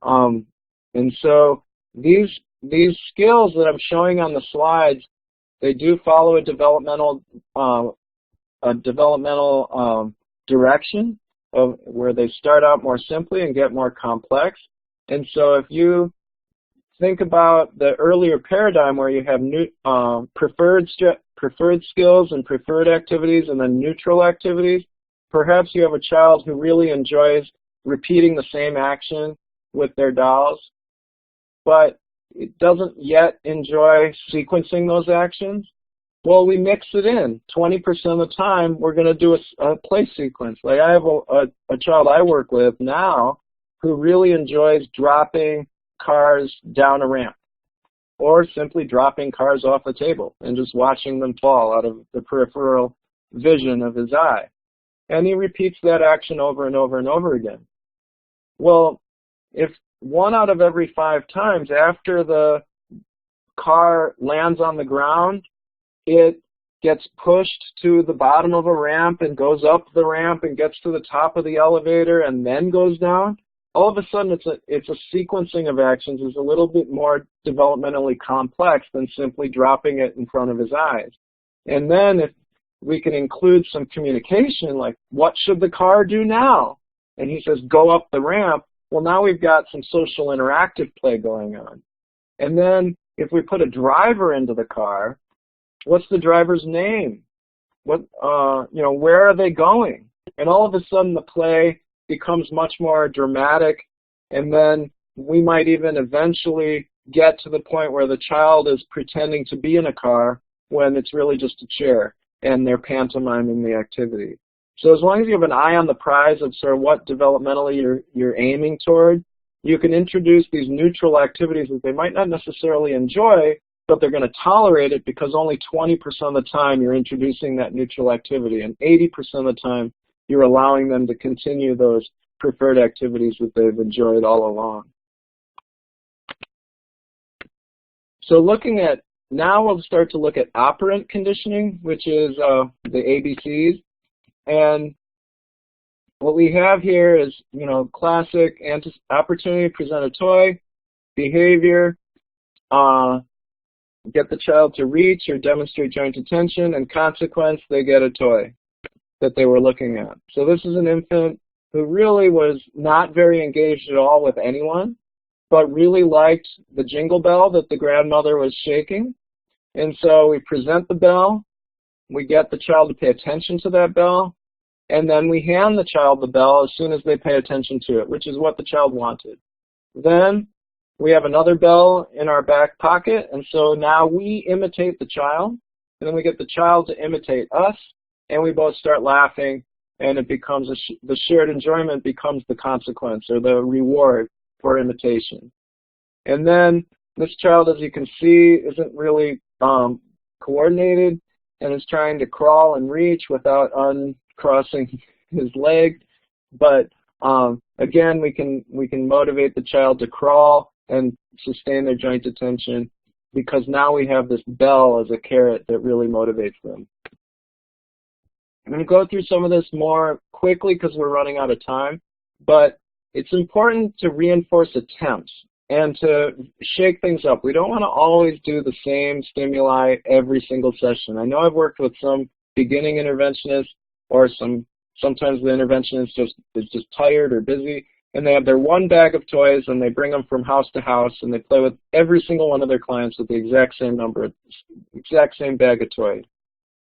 And so these skills that I'm showing on the slides, they do follow a developmental direction of where they start out more simply and get more complex. And so if you think about the earlier paradigm where you have preferred skills and preferred activities and then neutral activities, perhaps you have a child who really enjoys repeating the same action with their dolls, but it doesn't yet enjoy sequencing those actions. Well, we mix it in. 20% of the time, we're going to do a play sequence. Like I have a child I work with now who really enjoys dropping cars down a ramp, or simply dropping cars off a table and just watching them fall out of the peripheral vision of his eye. And he repeats that action over and over and over again. Well, if 1 out of every 5 times after the car lands on the ground, it gets pushed to the bottom of a ramp and goes up the ramp and gets to the top of the elevator and then goes down, all of a sudden it's a sequencing of actions is a little bit more developmentally complex than simply dropping it in front of his eyes. And then if we can include some communication, like, what should the car do now? And he says, go up the ramp. well, now we've got some social interactive play going on. And then if we put a driver into the car, what's the driver's name? What, where are they going? And all of a sudden the play becomes much more dramatic, and then we might even eventually get to the point where the child is pretending to be in a car when it's really just a chair, and they're pantomiming the activity. So as long as you have an eye on the prize of sort of what developmentally you're aiming toward, you can introduce these neutral activities that they might not necessarily enjoy, but they're going to tolerate it because only 20% of the time you're introducing that neutral activity, and 80% of the time you're allowing them to continue those preferred activities that they've enjoyed all along. So now we'll start to look at operant conditioning, which is the ABCs. And what we have here is, classic opportunity, present a toy, behavior, get the child to reach or demonstrate joint attention, and consequence, they get a toy that they were looking at. So this is an infant who really was not very engaged at all with anyone, but really liked the jingle bell that the grandmother was shaking. And so we present the bell, we get the child to pay attention to that bell, and then we hand the child the bell as soon as they pay attention to it, which is what the child wanted. Then we have another bell in our back pocket, and so now we imitate the child, and then we get the child to imitate us, and we both start laughing, and it becomes the shared enjoyment becomes the consequence or the reward for imitation. And then this child, as you can see, isn't really coordinated and is trying to crawl and reach without uncrossing his leg. But again, we can motivate the child to crawl and sustain their joint attention because now we have this bell as a carrot that really motivates them. I'm going to go through some of this more quickly because we're running out of time, but it's important to reinforce attempts and to shake things up. We don't want to always do the same stimuli every single session. I know I've worked with some beginning interventionists or sometimes the interventionist is just tired or busy, and they have their one bag of toys and they bring them from house to house and they play with every single one of their clients with the exact same exact same bag of toys.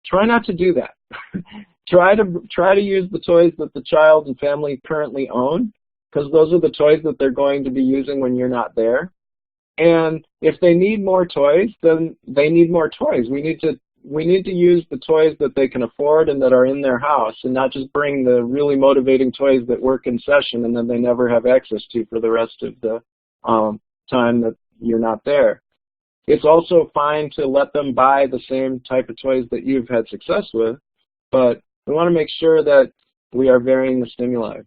Try not to do that. Try to use the toys that the child and family currently own, because those are the toys that they're going to be using when you're not there. And if they need more toys, then they need more toys. We need to use the toys that they can afford and that are in their house, and not just bring the really motivating toys that work in session and then they never have access to for the rest of the time that you're not there. It's also fine to let them buy the same type of toys that you've had success with, but we want to make sure that we are varying the stimuli.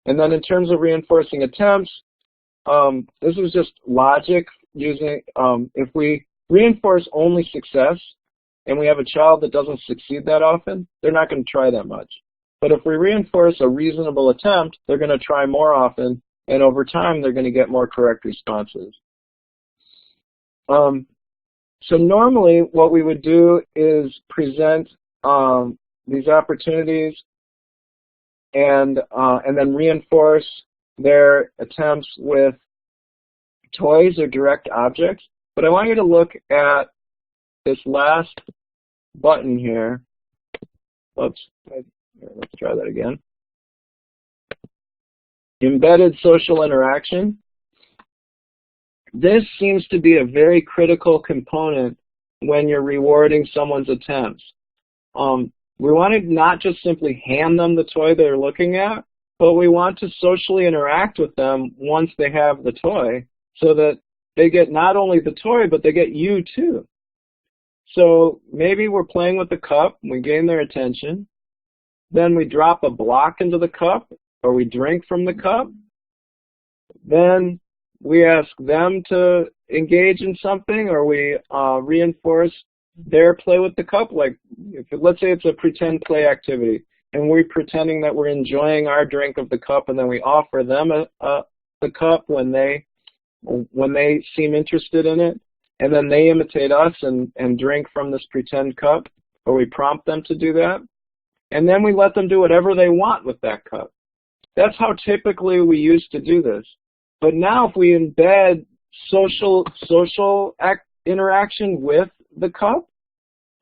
And then in terms of reinforcing attempts, this is just logic using, if we reinforce only success and we have a child that doesn't succeed that often, they're not going to try that much. But if we reinforce a reasonable attempt, they're going to try more often, and over time they're going to get more correct responses. So normally what we would do is present these opportunities and then reinforce their attempts with toys or direct objects. But I want you to look at this last button here. Let's try that again. Embedded social interaction. This seems to be a very critical component when you're rewarding someone's attempts. We want to not just simply hand them the toy they're looking at, but we want to socially interact with them once they have the toy so that they get not only the toy, but they get you too. So maybe we're playing with the cup, we gain their attention, then we drop a block into the cup, or we drink from the cup, then we ask them to engage in something, or we reinforce their play with the cup. Like, let's say it's a pretend play activity, and we're pretending that we're enjoying our drink of the cup, and then we offer them the cup when they seem interested in it, and then they imitate us and drink from this pretend cup, or we prompt them to do that, and then we let them do whatever they want with that cup. That's how typically we used to do this. But now if we embed social interaction with the cup,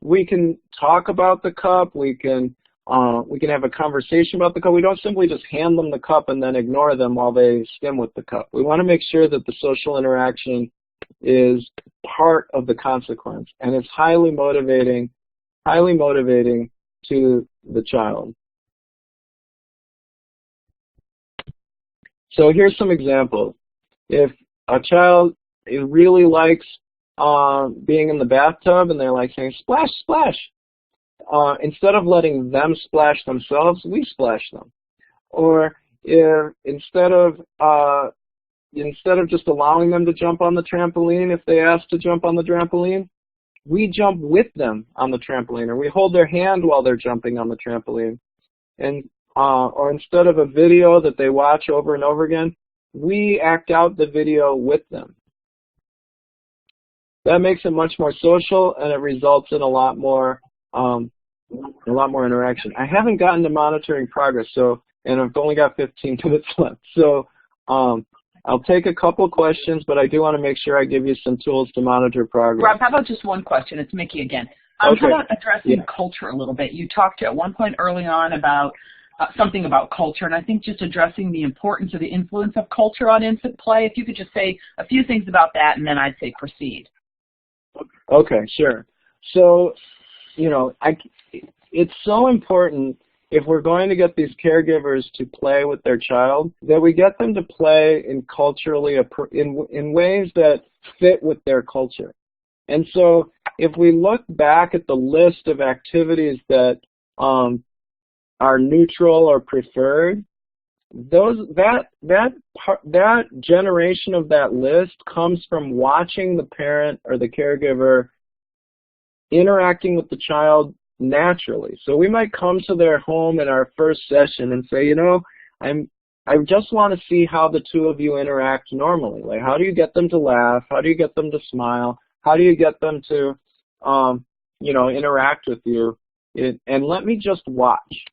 we can talk about the cup, we can have a conversation about the cup. We don't simply just hand them the cup and then ignore them while they skim with the cup. We want to make sure that the social interaction is part of the consequence, and it's highly motivating to the child. So here's some examples. If a child really likes being in the bathtub and they're like saying, splash, splash, instead of letting them splash themselves, we splash them. Or if instead of just allowing them to jump on the trampoline, if they ask to jump on the trampoline, we jump with them on the trampoline, or we hold their hand while they're jumping on the trampoline. And or instead of a video that they watch over and over again, we act out the video with them. That makes it much more social, and it results in a lot more interaction. I haven't gotten to monitoring progress, and I've only got 15 minutes left. So I'll take a couple questions, but I do want to make sure I give you some tools to monitor progress. Rob, how about just one question? It's Mickey again. Okay. How about addressing culture a little bit? You talked at one point early on about something about culture, and I think just addressing the importance or the influence of culture on infant play. If you could just say a few things about that, and then I'd say proceed. Okay, sure. So, it's so important, if we're going to get these caregivers to play with their child, that we get them to play in ways that fit with their culture. And so if we look back at the list of activities that are neutral or preferred, that generation of that list comes from watching the parent or the caregiver interacting with the child naturally. So we might come to their home in our first session and say, I just want to see how the two of you interact normally. Like, how do you get them to laugh? How do you get them to smile? How do you get them to, interact with you? And let me just watch.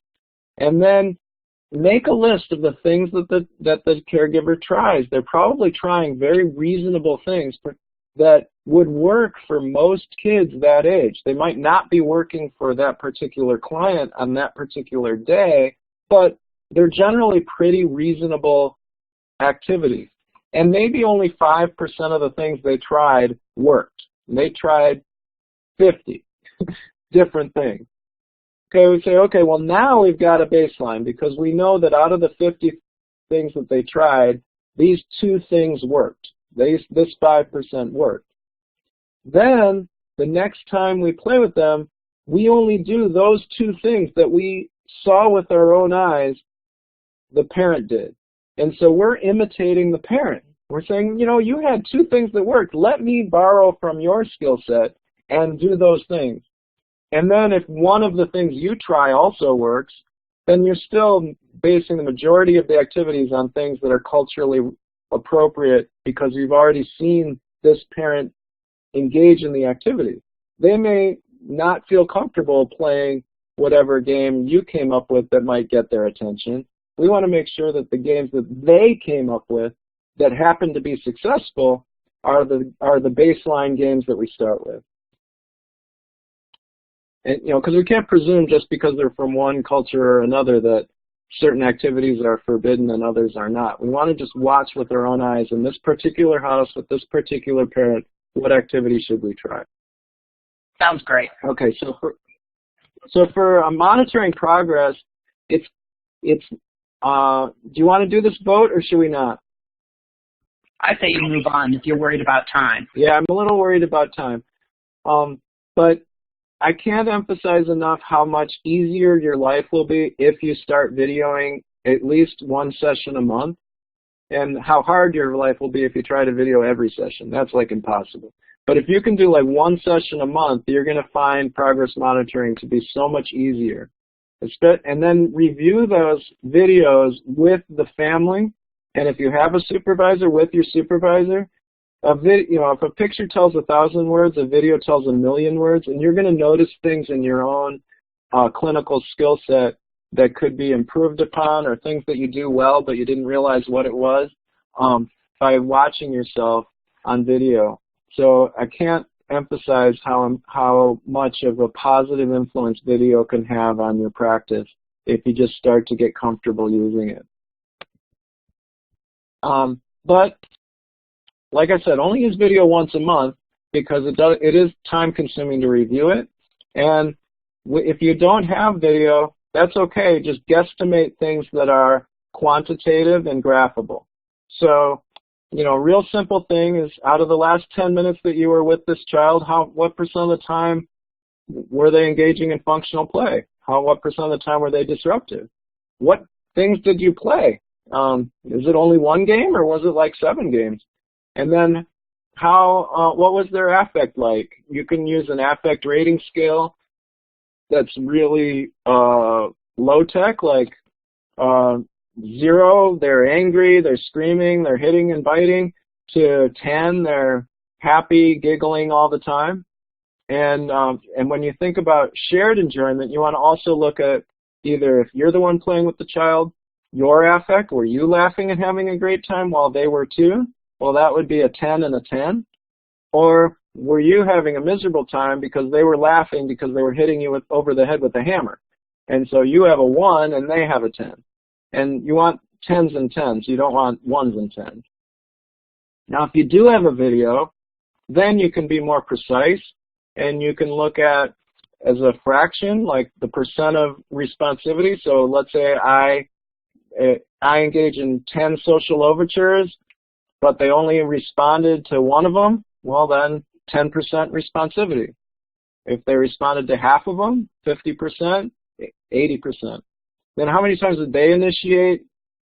And then make a list of the things that the caregiver tries. They're probably trying very reasonable things that would work for most kids that age. They might not be working for that particular client on that particular day, but they're generally pretty reasonable activities. And maybe only 5% of the things they tried worked. And they tried 50 different things. Okay, we say, okay, well now we've got a baseline because we know that out of the 50 things that they tried, these 2 things worked. This 5% worked. Then, the next time we play with them, we only do those 2 things that we saw with our own eyes the parent did. And so we're imitating the parent. We're saying, you had 2 things that worked. Let me borrow from your skill set and do those things. And then if one of the things you try also works, then you're still basing the majority of the activities on things that are culturally appropriate because you've already seen this parent engage in the activity. They may not feel comfortable playing whatever game you came up with that might get their attention. We want to make sure that the games that they came up with that happen to be successful are the baseline games that we start with. And, because we can't presume just because they're from one culture or another that certain activities are forbidden and others are not. We want to just watch with our own eyes in this particular house with this particular parent, what activity should we try? Sounds great. Okay, so for monitoring progress, do you want to do this vote or should we not? I say you move on if you're worried about time. Yeah, I'm a little worried about time. But I can't emphasize enough how much easier your life will be if you start videoing at least 1 session a month, and how hard your life will be if you try to video every session. That's like impossible. But if you can do like 1 session a month, you're going to find progress monitoring to be so much easier. And then review those videos with the family, and if you have a supervisor, with your supervisor. If a picture tells 1,000 words, a video tells 1,000,000 words, and you're going to notice things in your own clinical skill set that could be improved upon, or things that you do well but you didn't realize what it was, by watching yourself on video. So I can't emphasize how much of a positive influence video can have on your practice if you just start to get comfortable using it. But like I said, only use video once a month because it is time consuming to review it. And if you don't have video, that's okay. Just guesstimate things that are quantitative and graphable. So, you know, a real simple thing is, out of the last 10 minutes that you were with this child, what percent of the time were they engaging in functional play? What percent of the time were they disruptive? What things did you play? Is it only one game, or was it like 7 games? And then what was their affect like? You can use an affect rating scale that's really low tech, like 0, they're angry, they're screaming, they're hitting and biting, to 10, they're happy, giggling all the time. And when you think about shared enjoyment, you want to also look at either, if you're the one playing with the child, your affect, were you laughing and having a great time while they were too? Well, that would be a 10 and a 10. Or were you having a miserable time because they were laughing because they were hitting you over the head with a hammer? And so you have a 1 and they have a 10. And you want 10s and 10s. You don't want 1s and 10s. Now, if you do have a video, then you can be more precise, and you can look at as a fraction, like the percent of responsivity. So let's say I engage in 10 social overtures, but they only responded to 1 of them. Well, then 10% responsivity. If they responded to half of them, 50%, 80%. Then how many times did they initiate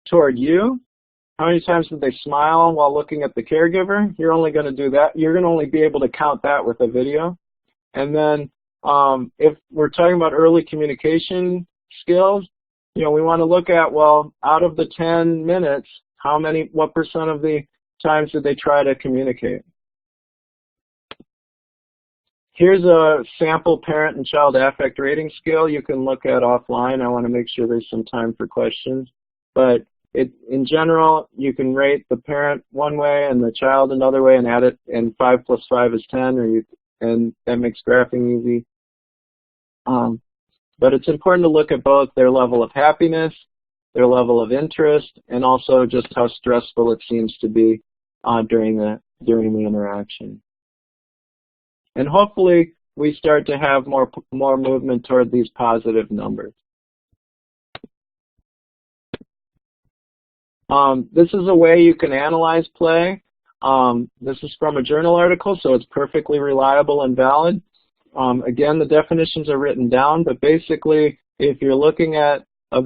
toward you? How many times did they smile while looking at the caregiver? You're only going to do that. You're going to only be able to count that with a video. And then if we're talking about early communication skills, you know, we want to look at, well, out of the 10 minutes, what percent of the times did they try to communicate? Here's a sample parent and child affect rating scale you can look at offline. I want to make sure there's some time for questions. But in general, you can rate the parent one way and the child another way and add it, and 5 plus 5 is 10, and that makes graphing easy. But it's important to look at both their level of happiness, their level of interest, and also just how stressful it seems to be during the interaction. And hopefully we start to have more movement toward these positive numbers. This is a way you can analyze play. This is from a journal article, so it's perfectly reliable and valid. Again, the definitions are written down, but basically, if you're looking at a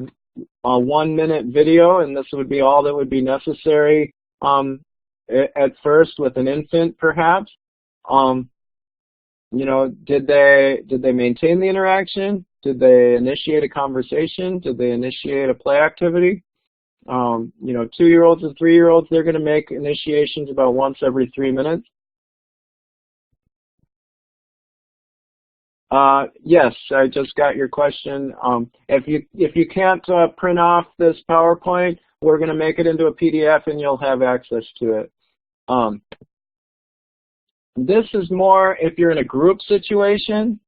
1-minute video, and this would be all that would be necessary at first with an infant, perhaps, you know, did they maintain the interaction? Did they initiate a conversation? Did they initiate a play activity? You know, 2-year-olds and 3-year-olds, they're going to make initiations about once every 3 minutes. Yes, I just got your question. If you can't print off this PowerPoint, we're going to make it into a PDF and you'll have access to it. This is more if you're in a group situation.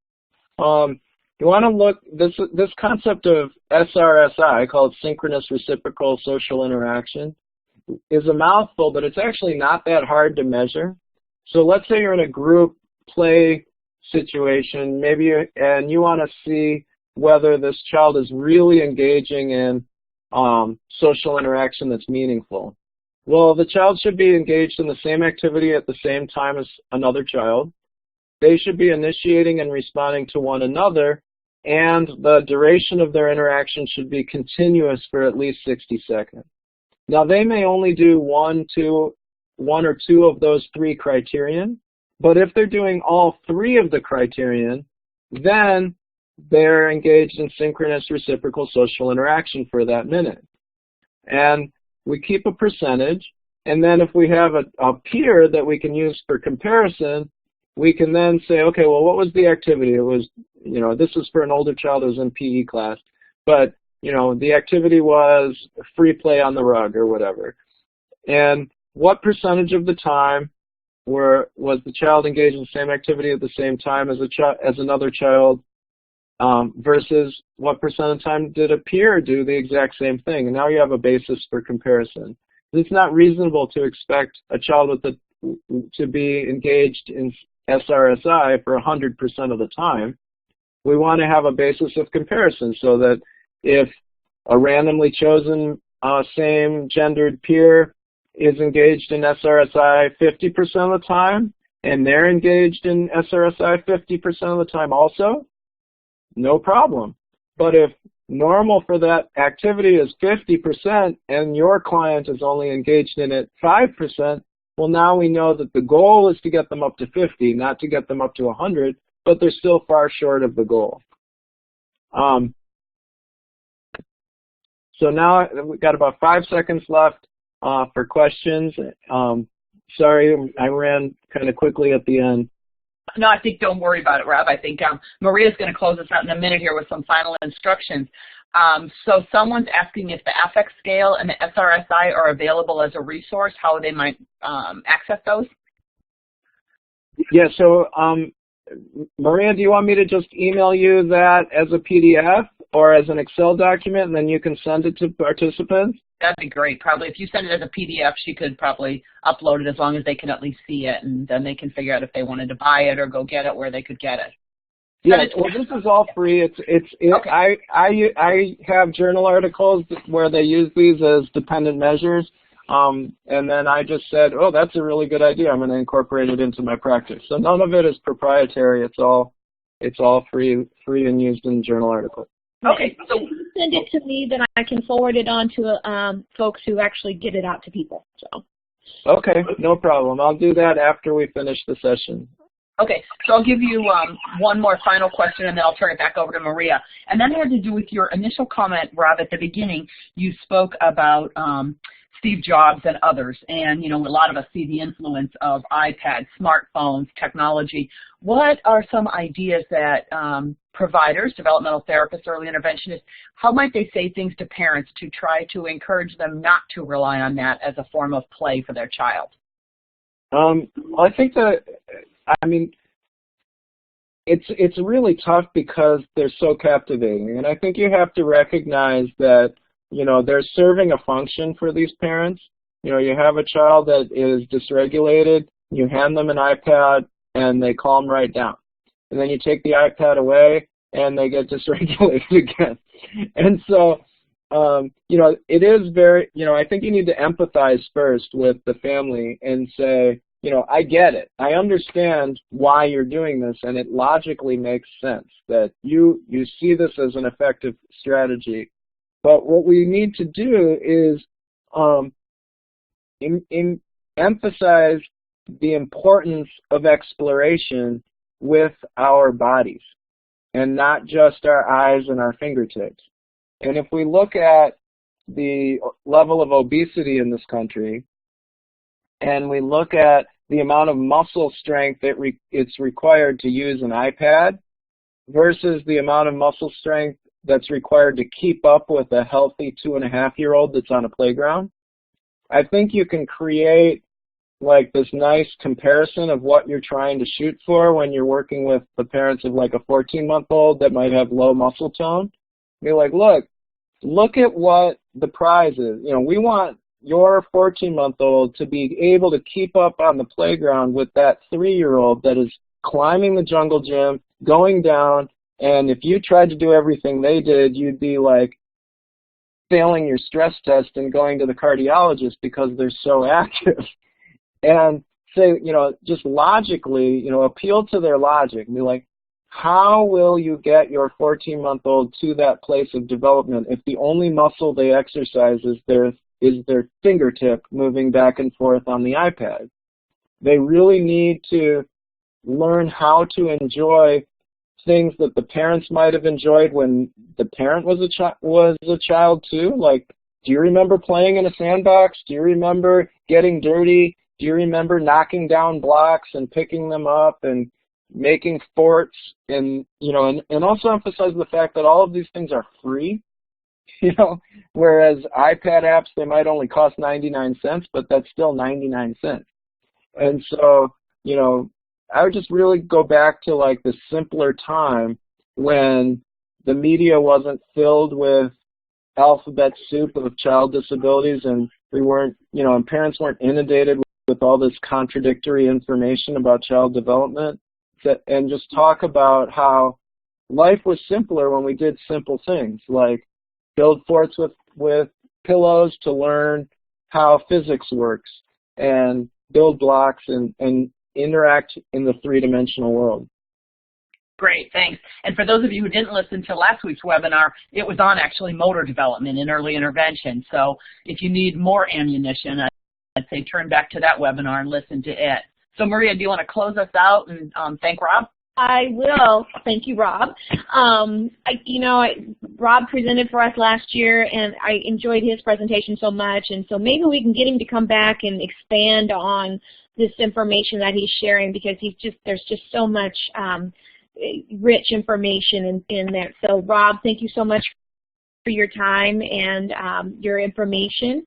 You want to look, this concept of SRSI, called synchronous reciprocal social interaction, is a mouthful, but it's actually not that hard to measure. So let's say you're in a group play situation, and you want to see whether this child is really engaging in social interaction that's meaningful. Well, the child should be engaged in the same activity at the same time as another child. They should be initiating and responding to one another, and the duration of their interaction should be continuous for at least 60 seconds. Now, they may only do one or two of those 3 criterion, but if they're doing all 3 of the criterion, then they're engaged in synchronous reciprocal social interaction for that minute. And we keep a percentage, and then if we have a peer that we can use for comparison, we can then say, okay, well, what was the activity? It was, you know, this was for an older child who was in PE class, but the activity was free play on the rug or whatever. And what percentage of the time was the child engaged in the same activity at the same time as another child, versus what percent of the time did a peer do the exact same thing? And now you have a basis for comparison. It's not reasonable to expect a child to be engaged in SRSI for 100% of the time. We want to have a basis of comparison so that if a randomly chosen same gendered peer is engaged in SRSI 50% of the time, and they're engaged in SRSI 50% of the time also, no problem. But if normal for that activity is 50% and your client is only engaged in it 5%, well, now we know that the goal is to get them up to 50, not to get them up to 100, but they're still far short of the goal. So now we've got about 5 seconds left for questions. Sorry, I ran kind of quickly at the end. No, I think don't worry about it, Rob. I think Maria's going to close us out in a minute here with some final instructions. So someone's asking if the affect scale and the SRSI are available as a resource, how they might access those? Yeah, so Maria, do you want me to just email you that as a PDF or as an Excel document, and then you can send it to participants? That'd be great. Probably if you send it as a PDF, she could probably upload it as long as they can at least see it, and then they can figure out if they wanted to buy it or go get it, where they could get it. Yeah, well, this is all free. Okay. I have journal articles where they use these as dependent measures, and then I just said, oh, that's a really good idea. I'm going to incorporate it into my practice. So none of it is proprietary. It's all free and used in journal articles. Okay, so send it to me, then I can forward it on to folks who actually get it out to people. So. Okay, no problem. I'll do that after we finish the session. Okay, so I'll give you one more final question, and then I'll turn it back over to Maria. And that had to do with your initial comment, Rob, at the beginning. You spoke about Steve Jobs and others, and, a lot of us see the influence of iPads, smartphones, technology. What are some ideas that providers, developmental therapists, early interventionists, how might they say things to parents to try to encourage them not to rely on that as a form of play for their child? I think that, it's really tough because they're so captivating. And I think you have to recognize that, they're serving a function for these parents. You have a child that is dysregulated, you hand them an iPad, and they calm right down. And then you take the iPad away, and they get dysregulated again. And so, it is very, I think you need to empathize first with the family and say, I get it. I understand why you're doing this, and it logically makes sense that you see this as an effective strategy. But what we need to do is emphasize the importance of exploration with our bodies and not just our eyes and our fingertips. And if we look at the level of obesity in this country, and we look at the amount of muscle strength it's required to use an iPad versus the amount of muscle strength that's required to keep up with a healthy 2.5-year-old that's on a playground, I think you can create like this nice comparison of what you're trying to shoot for when you're working with the parents of like a 14-month-old that might have low muscle tone. Be like, look at what the prize is. We want your 14-month-old to be able to keep up on the playground with that 3-year-old that is climbing the jungle gym, going down, and if you tried to do everything they did, you'd be like failing your stress test and going to the cardiologist because they're so active. And say, just logically, appeal to their logic and be like, how will you get your 14-month-old to that place of development if the only muscle they exercise is their fingertip moving back and forth on the iPad? They really need to learn how to enjoy things that the parents might have enjoyed when the parent was a child too. Like, do you remember playing in a sandbox? Do you remember getting dirty? Do you remember knocking down blocks and picking them up and making forts? And and also emphasize the fact that all of these things are free. You know, whereas iPad apps, they might only cost 99 cents, but that's still 99 cents. And so, you know, I would just really go back to like the simpler time when the media wasn't filled with alphabet soup of child disabilities, and we weren't, you know, and parents weren't inundated with all this contradictory information about child development, and just talk about how life was simpler when we did simple things like build forts with pillows to learn how physics works, and build blocks and interact in the three-dimensional world. Great, thanks. And for those of you who didn't listen to last week's webinar, it was on actually motor development and early intervention. So if you need more ammunition, I'd say turn back to that webinar and listen to it. So Maria, do you want to close us out and thank Rob? I will. Thank you, Rob. Rob presented for us last year, and I enjoyed his presentation so much, and so maybe we can get him to come back and expand on this information that he's sharing, because there's just so much rich information in there. So, Rob, thank you so much for your time and your information.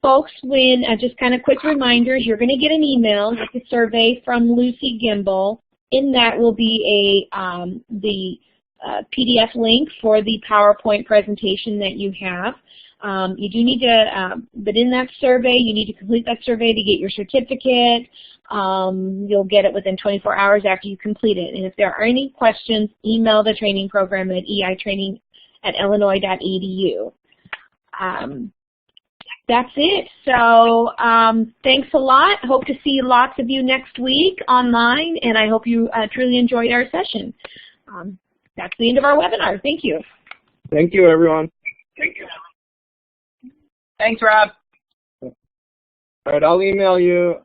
Folks, just kind of quick reminders, you're going to get an email with a survey from Lucy Gimbel. In that will be the PDF link for the PowerPoint presentation that you have. You do need to, but in that survey, you need to complete that survey to get your certificate. You'll get it within 24 hours after you complete it. And if there are any questions, email the training program at eitraining@illinois.edu. That's it. So thanks a lot. Hope to see lots of you next week online, and I hope you truly enjoyed our session. That's the end of our webinar. Thank you. Thank you, everyone. Thank you. Thanks, Rob. All right, I'll email you